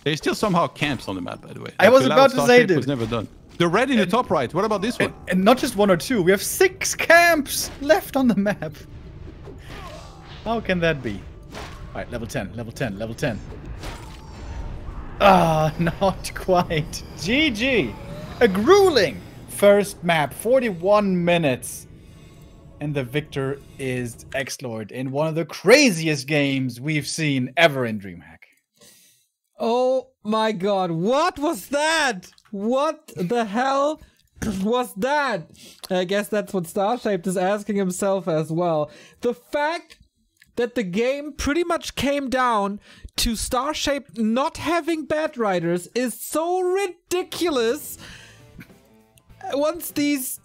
There's still somehow camps on the map, by the way. I was about to say, dude. Was never done. The red in the top right. What about this one? And not just 1 or 2. We have 6 camps left on the map. How can that be? Alright, level 10, level 10, level 10. Ah, not quite. GG. A grueling first map. 41 minutes. And the victor is XlorD in one of the craziest games we've seen ever in DreamHack. Oh my god, what was that? What the hell was that? I guess that's what Starshaped is asking himself as well. The fact that the game pretty much came down to Starshaped not having bad riders is so ridiculous. Once these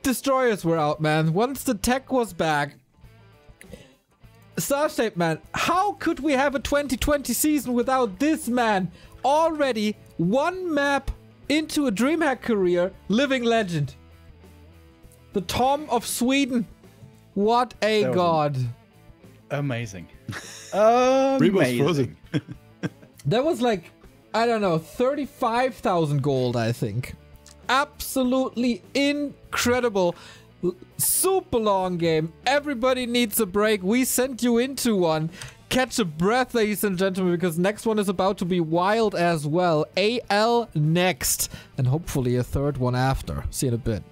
destroyers were out, man, once the tech was back, Starshaped, man, how could we have a 2020 season without this man? Already 1 map into a DreamHack career, living legend. The Tom of Sweden. What a god. Amazing. Amazing. That was like, I don't know, 35,000 gold, I think. Absolutely incredible. Super long game. Everybody needs a break. We sent you into one. Catch a breath, ladies and gentlemen, because next one is about to be wild as well. AL next. And hopefully a third one after. See you in a bit.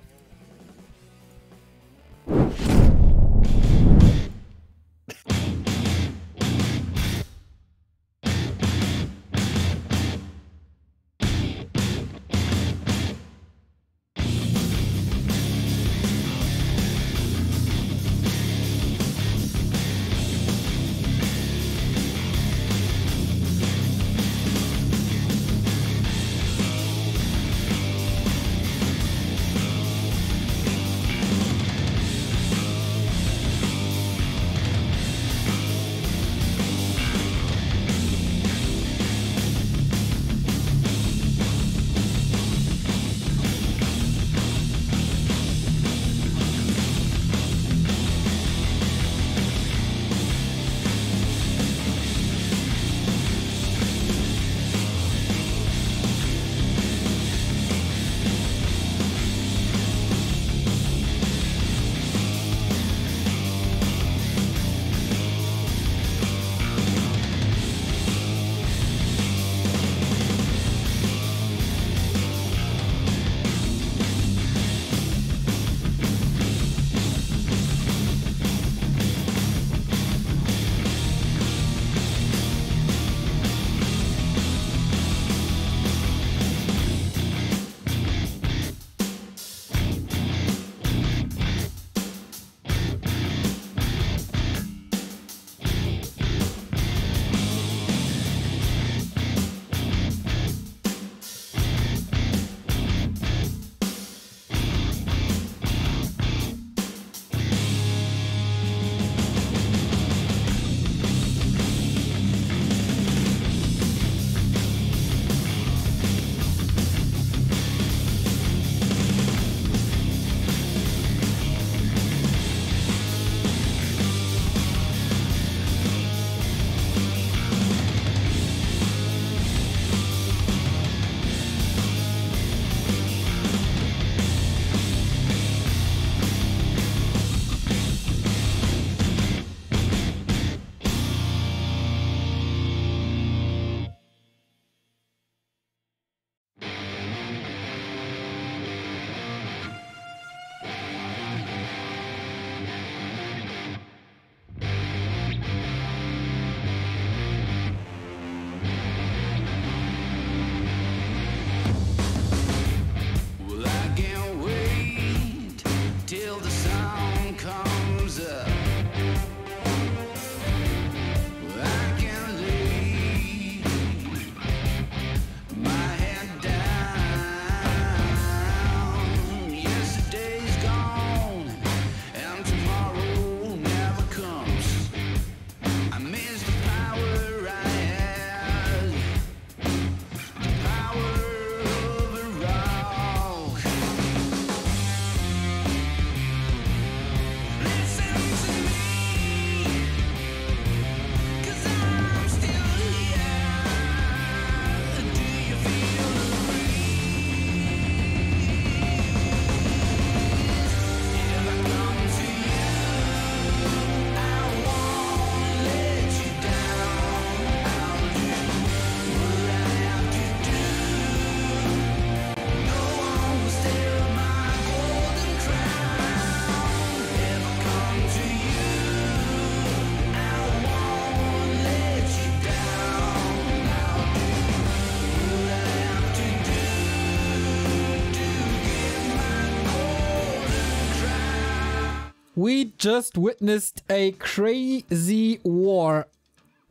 we just witnessed a crazy war.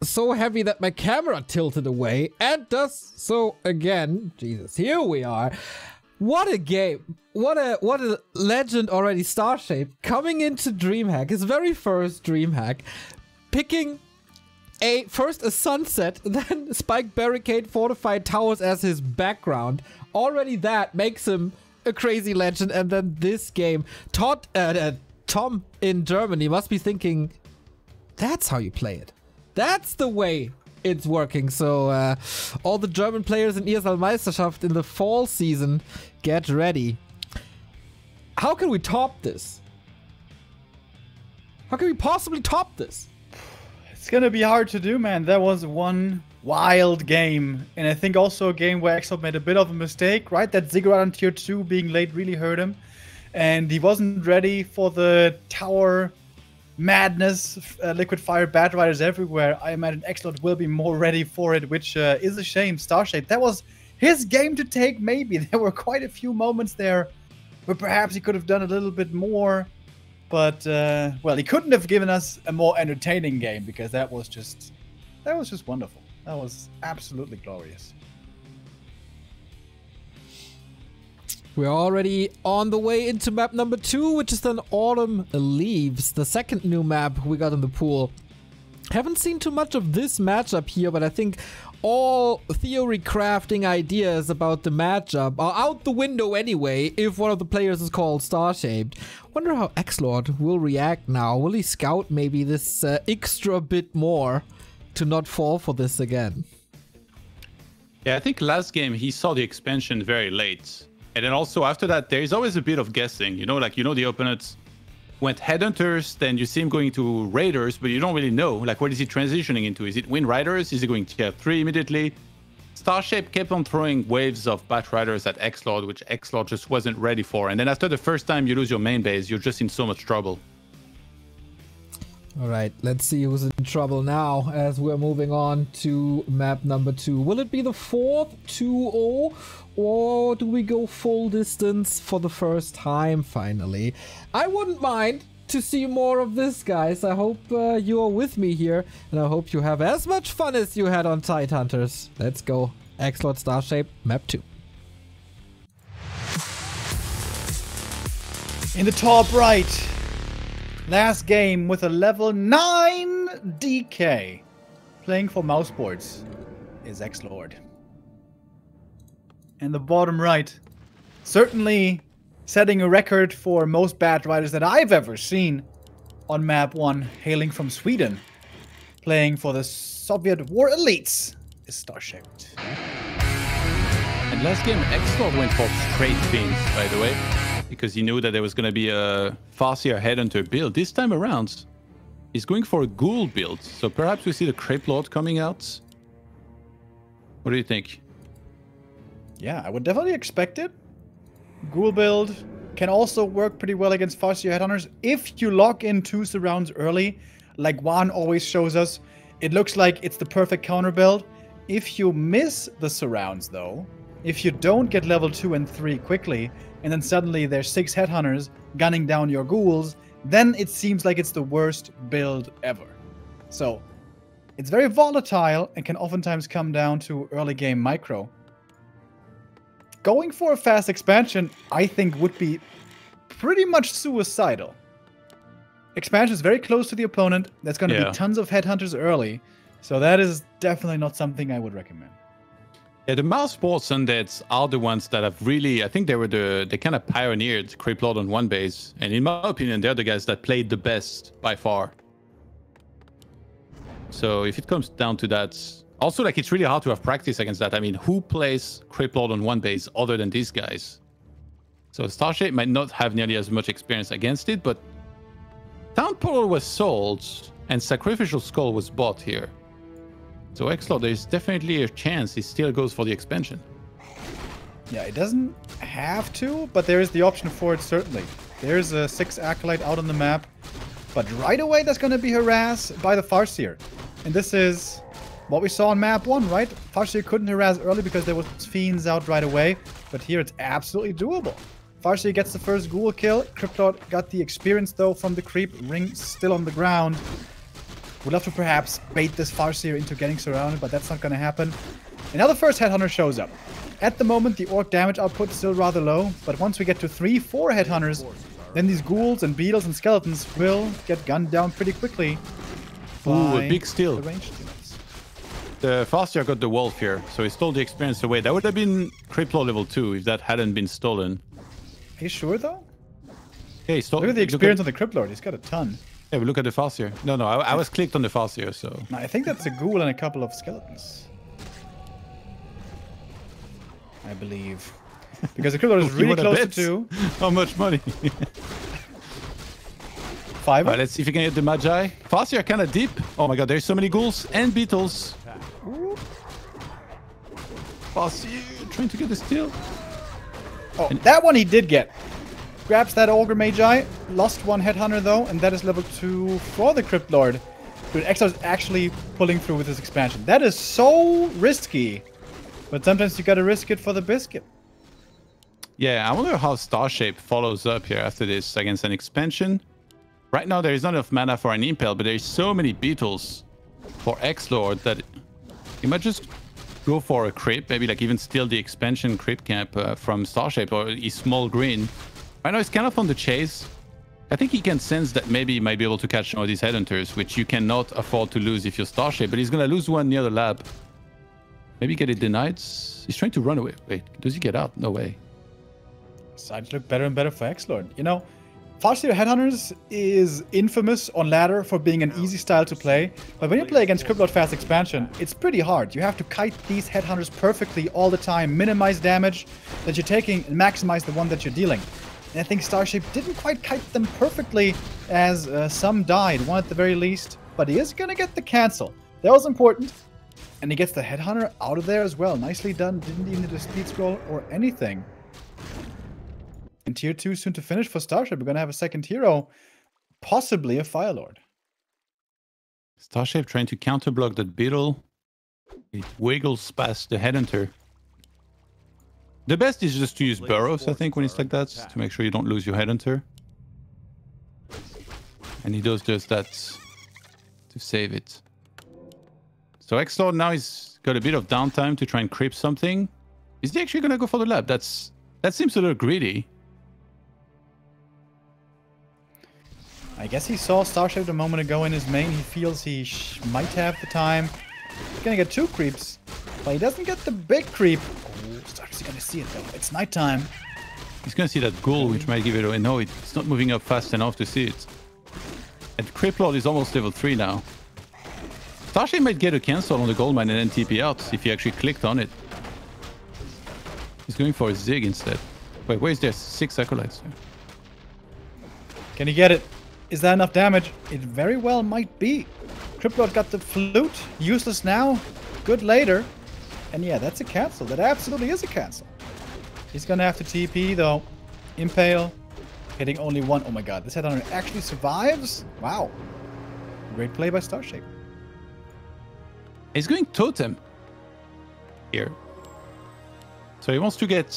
So heavy that my camera tilted away and does so again. Jesus, here we are. What a game. What a legend already. Starshaped coming into DreamHack, his very first DreamHack, picking first a sunset, then spike barricade, fortified towers as his background. Already that makes him a crazy legend. And then this game, Tom in Germany must be thinking, that's how you play it. That's the way it's working. So all the German players in ESL Meisterschaft in the fall season, get ready. How can we top this? How can we possibly top this? It's gonna be hard to do, man. That was one wild game. And I think also a game where XlorD made a bit of a mistake, right? That Ziggurat on tier 2 being late really hurt him. And he wasn't ready for the tower madness, liquid fire, bad riders everywhere. I imagine XlorD will be more ready for it, which is a shame. Starshaped, that was his game to take, maybe. There were quite a few moments there where perhaps he could have done a little bit more. But, well, he couldn't have given us a more entertaining game, because that was just wonderful. That was absolutely glorious. We're already on the way into map number 2, which is then Autumn Leaves, the second new map we got in the pool. Haven't seen too much of this matchup here, but I think all theory crafting ideas about the matchup are out the window anyway, if one of the players is called Starshaped. Wonder how XlorD will react now. Will he scout maybe this extra bit more to not fall for this again? Yeah, I think last game he saw the expansion very late. And then also after that, there is always a bit of guessing. You know, like, the opponents went Headhunters, then you see him going to Raiders, but you don't really know. Like, what is he transitioning into? Is it Wind Riders? Is he going tier 3 immediately? Starshaped kept on throwing waves of Bat Riders at XlorD, which XlorD just wasn't ready for. And then after the first time you lose your main base, you're just in so much trouble. All right, let's see who's in trouble now as we're moving on to map number 2. Will it be the 4th 2-0, or do we go full distance for the first time finally? I wouldn't mind to see more of this, guys. I hope you are with me here, and I hope you have as much fun as you had on Tidehunters. Let's go. XlorD Starshaped, map 2. In the top right, last game with a level 9 DK playing for Mouseboards is XlorD. And the bottom right, certainly setting a record for most Bat Riders that I've ever seen on map 1, hailing from Sweden, playing for the Soviet War Elites, is Starshaped. And last game XlorD went for straight beams, by the way, because he knew that there was going to be a Farseer Headhunter build. This time around, he's going for a Ghoul build, so perhaps we see the Crepe Lord coming out. What do you think? Yeah, I would definitely expect it. Ghoul build can also work pretty well against Farseer Headhunters if you lock in 2 surrounds early, like Juan always shows us. It looks like it's the perfect counter build. If you miss the surrounds, though, if you don't get level 2 and 3 quickly, and then suddenly there's 6 Headhunters gunning down your ghouls, then it seems like it's the worst build ever. So, it's very volatile and can oftentimes come down to early game micro. Going for a fast expansion, I think, would be pretty much suicidal. Expansion is very close to the opponent. There's going to be tons of Headhunters early, so that is definitely not something I would recommend. Yeah, the Mouseboards Undeads are the ones that have really, I think they kind of pioneered Crepe Lord on one base. And in my opinion, they're the guys that played the best by far. So if it comes down to that, also, like, it's really hard to have practice against that. I mean, who plays Crepe Lord on one base other than these guys? So Starshaped might not have nearly as much experience against it, but Town Portal was sold and Sacrificial Skull was bought here. So XlorD, there's definitely a chance he still goes for the expansion. Yeah, it doesn't have to, but there is the option for it, certainly. There's a 6 Acolyte out on the map, but right away that's going to be harassed by the Farseer. And this is what we saw on map 1, right? Farseer couldn't harass early because there was Fiends out right away, but here it's absolutely doable. Farseer gets the first ghoul kill. XlorD got the experience though from the creep. Ring still on the ground. Would love to perhaps bait this Farseer into getting surrounded, but that's not going to happen. And now the first Headhunter shows up. At the moment, the Orc damage output is still rather low, but once we get to 3-4 Headhunters, then these ghouls and beetles and skeletons will get gunned down pretty quickly. Ooh, a big steal. The ranged units. The Farseer got the wolf here, so he stole the experience away. That would have been XlorD level 2 if that hadn't been stolen. Are you sure though? Yeah, he stole. Look at the experience on the XlorD. He's got a ton. Yeah, but look at the Farseer. No, I was clicked on the Farseer, so. No, I think that's a ghoul and a couple of skeletons. I believe. Because the XlorD is really close to 2. How much money? 5. Alright, let's see if we can get the Magi. Farseer are kind of deep. Oh my god, there's so many ghouls and beetles. Farseer trying to get the steal. Oh, that one he did get. Grabs that Ogre Magi. Lost one Headhunter though, and that is level 2 for the XlorD. Dude, XlorD is actually pulling through with this expansion. That is so risky. But sometimes you gotta risk it for the biscuit. Yeah, I wonder how Starshaped follows up here after this against an expansion. Right now there is not enough mana for an Impale, but there's so many beetles for XlorD that he might just go for a creep, maybe like even steal the expansion creep camp from Starshaped or his small green. Right now he's kind of on the chase. I think he can sense that maybe he might be able to catch some of these Headhunters, which you cannot afford to lose if you're Starshaped, but he's gonna lose one near the lab. Maybe get it denied. He's trying to run away. Wait, does he get out? No way. Sides look better and better for XlorD. You know, Farseer Headhunters is infamous on ladder for being an easy style to play, but when you play against XlorD Fast Expansion, it's pretty hard. You have to kite these Headhunters perfectly all the time, minimize damage that you're taking, and maximize the one that you're dealing. And I think Starshaped didn't quite kite them perfectly, as some died, one at the very least, but he is going to get the cancel. That was important. And he gets the Headhunter out of there as well. Nicely done. Didn't even need a speed scroll or anything. And tier 2 soon to finish for Starship. We're going to have a second hero. Possibly a Firelord. Starshaped trying to counterblock that beetle. It wiggles past the Headhunter. The best is just to use burrows, I think, when it's like that, to make sure you don't lose your Headhunter. And he does just that to save it. So XlorD now he's got a bit of downtime to try and creep something. Is he actually going to go for the lab? That seems a little greedy. I guess he saw Starshaped a moment ago in his main. He feels he might have the time. He's going to get 2 creeps, but he doesn't get the big creep. Oh, Starshaped's going to see it though. It's nighttime. He's going to see that ghoul, which might give it away. No, it's not moving up fast enough to see it. And XlorD is almost level 3 now. Starshaped might get a cancel on the gold mine and then TP out if he actually clicked on it. He's going for a Zig instead. Wait, where is there 6 acolytes? Can he get it? Is that enough damage? It very well might be. XlorD got the flute. Useless now. Good later. And yeah, that's a cancel. That absolutely is a cancel. He's gonna have to TP though. Impale. Hitting only 1. Oh my god, this Headhunter actually survives? Wow. Great play by Starshaped. He's going totem here. So he wants to get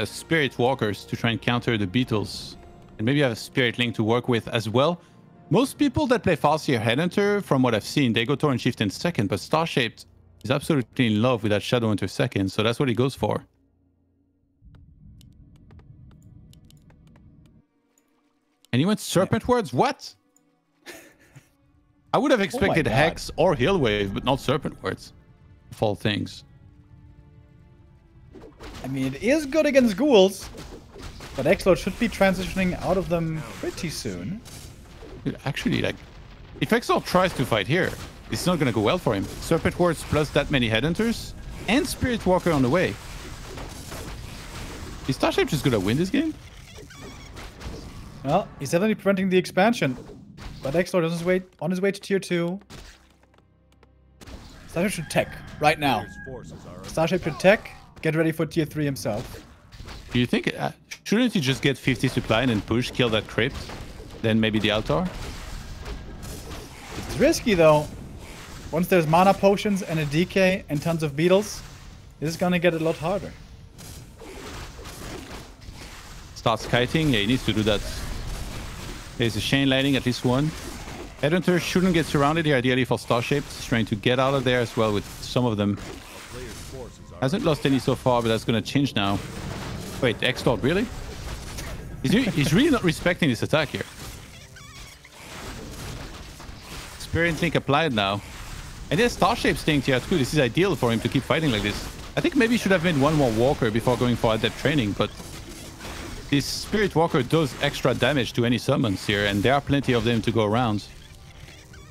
Spirit Walkers to try and counter the beetles. And maybe have a Spirit Link to work with as well. Most people that play Farseer Headhunter, from what I've seen, they go Torrent Shift in second, but Starshaped is absolutely in love with that Shadowhunter second, so that's what he goes for. And he went Serpent Words? What? I would have expected Hex or Heal Wave, but not Serpent Words. Of all things. I mean, it is good against ghouls, but XlorD should be transitioning out of them pretty soon. Actually, like, if XlorD tries to fight here, it's not going to go well for him. Serpent Words plus that many Headhunters and Spirit Walker on the way. Is Starshaped just going to win this game? Well, he's definitely preventing the expansion. But XlorD is on his way to tier 2. Starshaped should tech right now. Starshaped should tech. Get ready for tier 3 himself. Do you think... shouldn't he just get 50 supply and then push, kill that crypt? Then maybe the altar? It's risky though. Once there's mana potions and a DK and tons of beetles, this is gonna get a lot harder. starts kiting. Yeah, he needs to do that. There's a chain lightning, at least one. Headhunter shouldn't get surrounded here, ideally for Starshaped. He's trying to get out of there as well with some of them. Hasn't lost any so far, but that's going to change now. Wait, XlorD, really? He's really not respecting this attack here. Spirit Link applied now. And there's Starshaped staying tier 2. This is ideal for him to keep fighting like this. I think maybe he should have made one more Walker before going for adept training, but this Spirit Walker does extra damage to any summons here, and there are plenty of them to go around.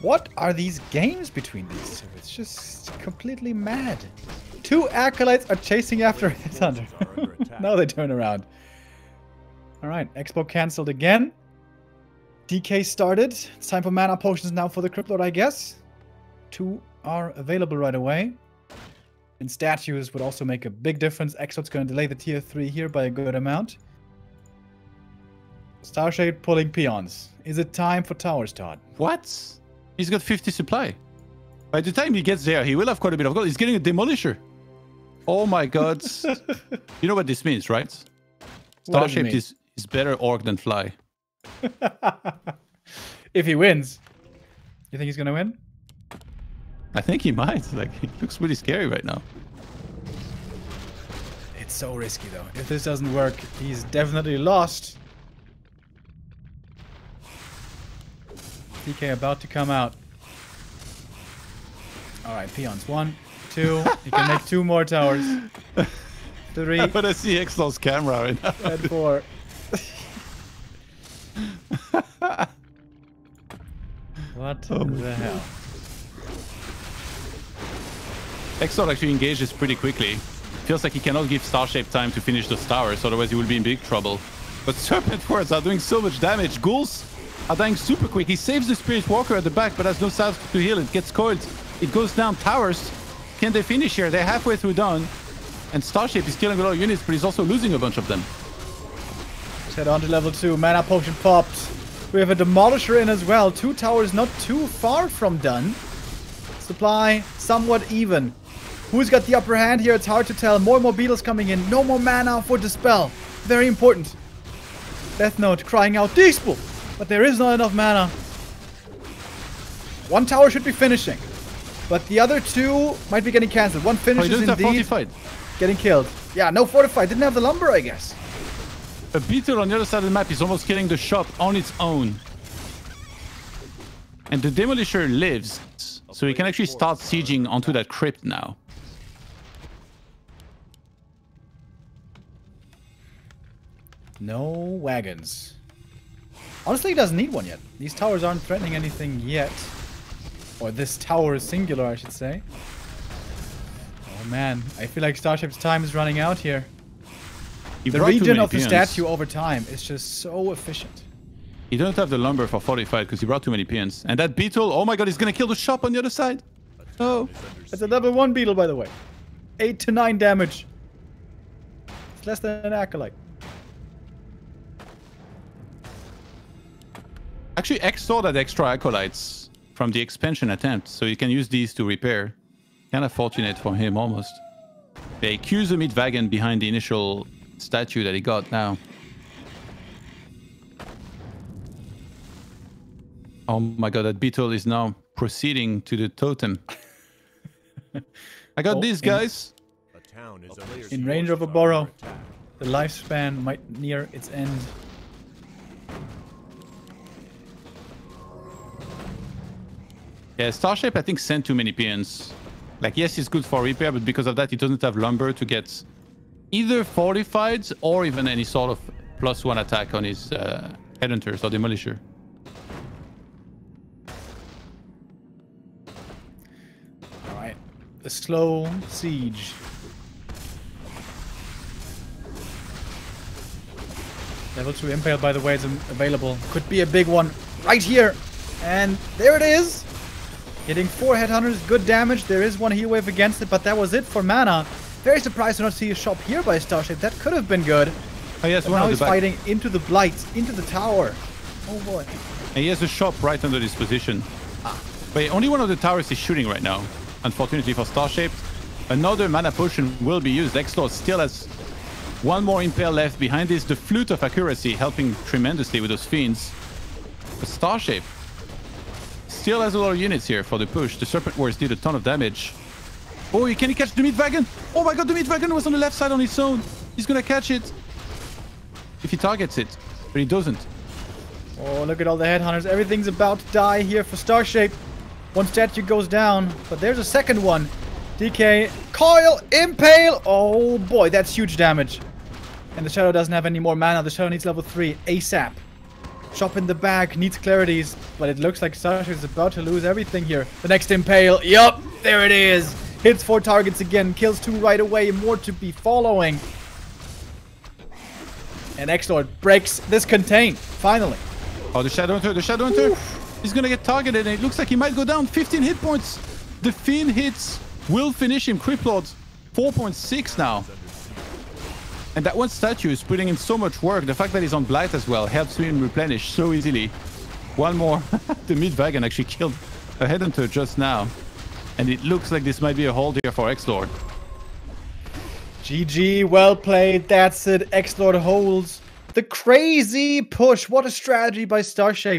What are these games between these two? It's just completely mad. 2 Acolytes are chasing after Headhunter. Now they turn around. Alright, Expo cancelled again. DK started. It's time for mana potions now for the Cryptlord, I guess. 2 are available right away. And statues would also make a big difference. XlorD's going to delay the tier 3 here by a good amount. Starshaped pulling peons. Is it time for towers, Todd? What? He's got 50 supply. By the time he gets there, he will have quite a bit of gold. He's getting a Demolisher. Oh my god. You know what this means, right? Starshaped is better Orc than Fly. If he wins. You think he's going to win? I think he might. Like, he looks really scary right now. It's so risky, though. If this doesn't work, he's definitely lost. DK about to come out. Alright, peons. 1, 2. He can make 2 more towers. 3. I want to see XlorD's camera right now. And 4. What the hell? XlorD actually engages pretty quickly. Feels like he cannot give Starshaped time to finish those towers, otherwise he will be in big trouble. But Serpent Words are doing so much damage. Ghouls are dying super quick. He saves the Spirit Walker at the back, but has no salve to heal. It gets coiled. It goes down towers. Can they finish here? They're halfway through done. And Starshaped is killing a lot of units, but he's also losing a bunch of them. Let's head on to level 2. Mana potion popped. We have a Demolisher in as well. 2 towers not too far from done. Supply somewhat even. Who's got the upper hand here? It's hard to tell. More and more beetles coming in. No more mana for Dispel. Very important. Death Note crying out, Dispel! But there is not enough mana. 1 tower should be finishing. But the other 2 might be getting cancelled. 1 finishes indeed. Fortified. Getting killed. Yeah, no fortified. Didn't have the lumber, I guess. A beetle on the other side of the map is almost killing the shop on its own. And the Demolisher lives. So he can actually start sieging onto that crypt now. No wagons. Honestly, he doesn't need one yet. These towers aren't threatening anything yet. Or this tower is singular, I should say. Oh man, I feel like Starship's time is running out here. The regen of the statue over time is just so efficient. He doesn't have the lumber for fortified because he brought too many peons. And that beetle, oh my god, he's gonna kill the shop on the other side. Oh. It's a level 1 beetle, by the way. 8 to 9 damage. It's less than an acolyte. Actually, XlorD had extra acolytes from the expansion attempt, so you can use these to repair. Kind of fortunate for him, almost. They accuse the Midwagon behind the initial statue that he got now. Oh my god, that beetle is now proceeding to the totem. I got these guys. In range of a burrow. The lifespan might near its end. Yeah, Starshaped I think sent too many peons. Like, yes, he's good for repair, but because of that, he doesn't have lumber to get either fortified or even any sort of +1 attack on his Headhunters or Demolisher. Alright, the slow siege. Level 2 Impale, by the way, is available. Could be a big one right here. And there it is. Hitting 4 Headhunters, good damage. There is 1 heal wave against it, but that was it for mana. Very surprised to not see a shop here by Starshaped. That could have been good. Oh, yes, now he's fighting into the blight, into the tower. Oh boy. And he has a shop right under this position. But only one of the towers is shooting right now. Unfortunately for Starshaped. Another mana potion will be used. XlorD still has One more Impale left. Behind this, the Flute of Accuracy helping tremendously with those Fiends. But Starshaped still has a lot of units here for the push. The Serpent Wars did a ton of damage. Oh, can he catch the Meat Wagon? Oh my god, the Meat Wagon was on the left side on its own. He's gonna catch it. If he targets it, but he doesn't. Oh, look at all the Headhunters. Everything's about to die here for Starshaped. One statue goes down, but there's a second one. DK, Coil, Impale. Oh boy, that's huge damage. And the Shadow doesn't have any more mana. The Shadow needs level 3 ASAP. Shop in the bag, needs clarities, but it looks like Starshaped is about to lose everything here. The next Impale, yup, there it is. Hits 4 targets again, kills 2 right away, more to be following. And XlorD breaks this contain, finally. Oh, the Shadow Hunter, he's gonna get targeted, and it looks like he might go down. 15 hit points. The Fiend hits will finish him. Criplord, 4.6 now. And that one statue is putting in so much work. The fact that he's on Blight as well helps him replenish so easily. One more. The Meat Wagon actually killed a Headhunter just now. And it looks like this might be a hold here for XlorD. GG, well played. That's it. XlorD holds the crazy push. What a strategy by Starshaped.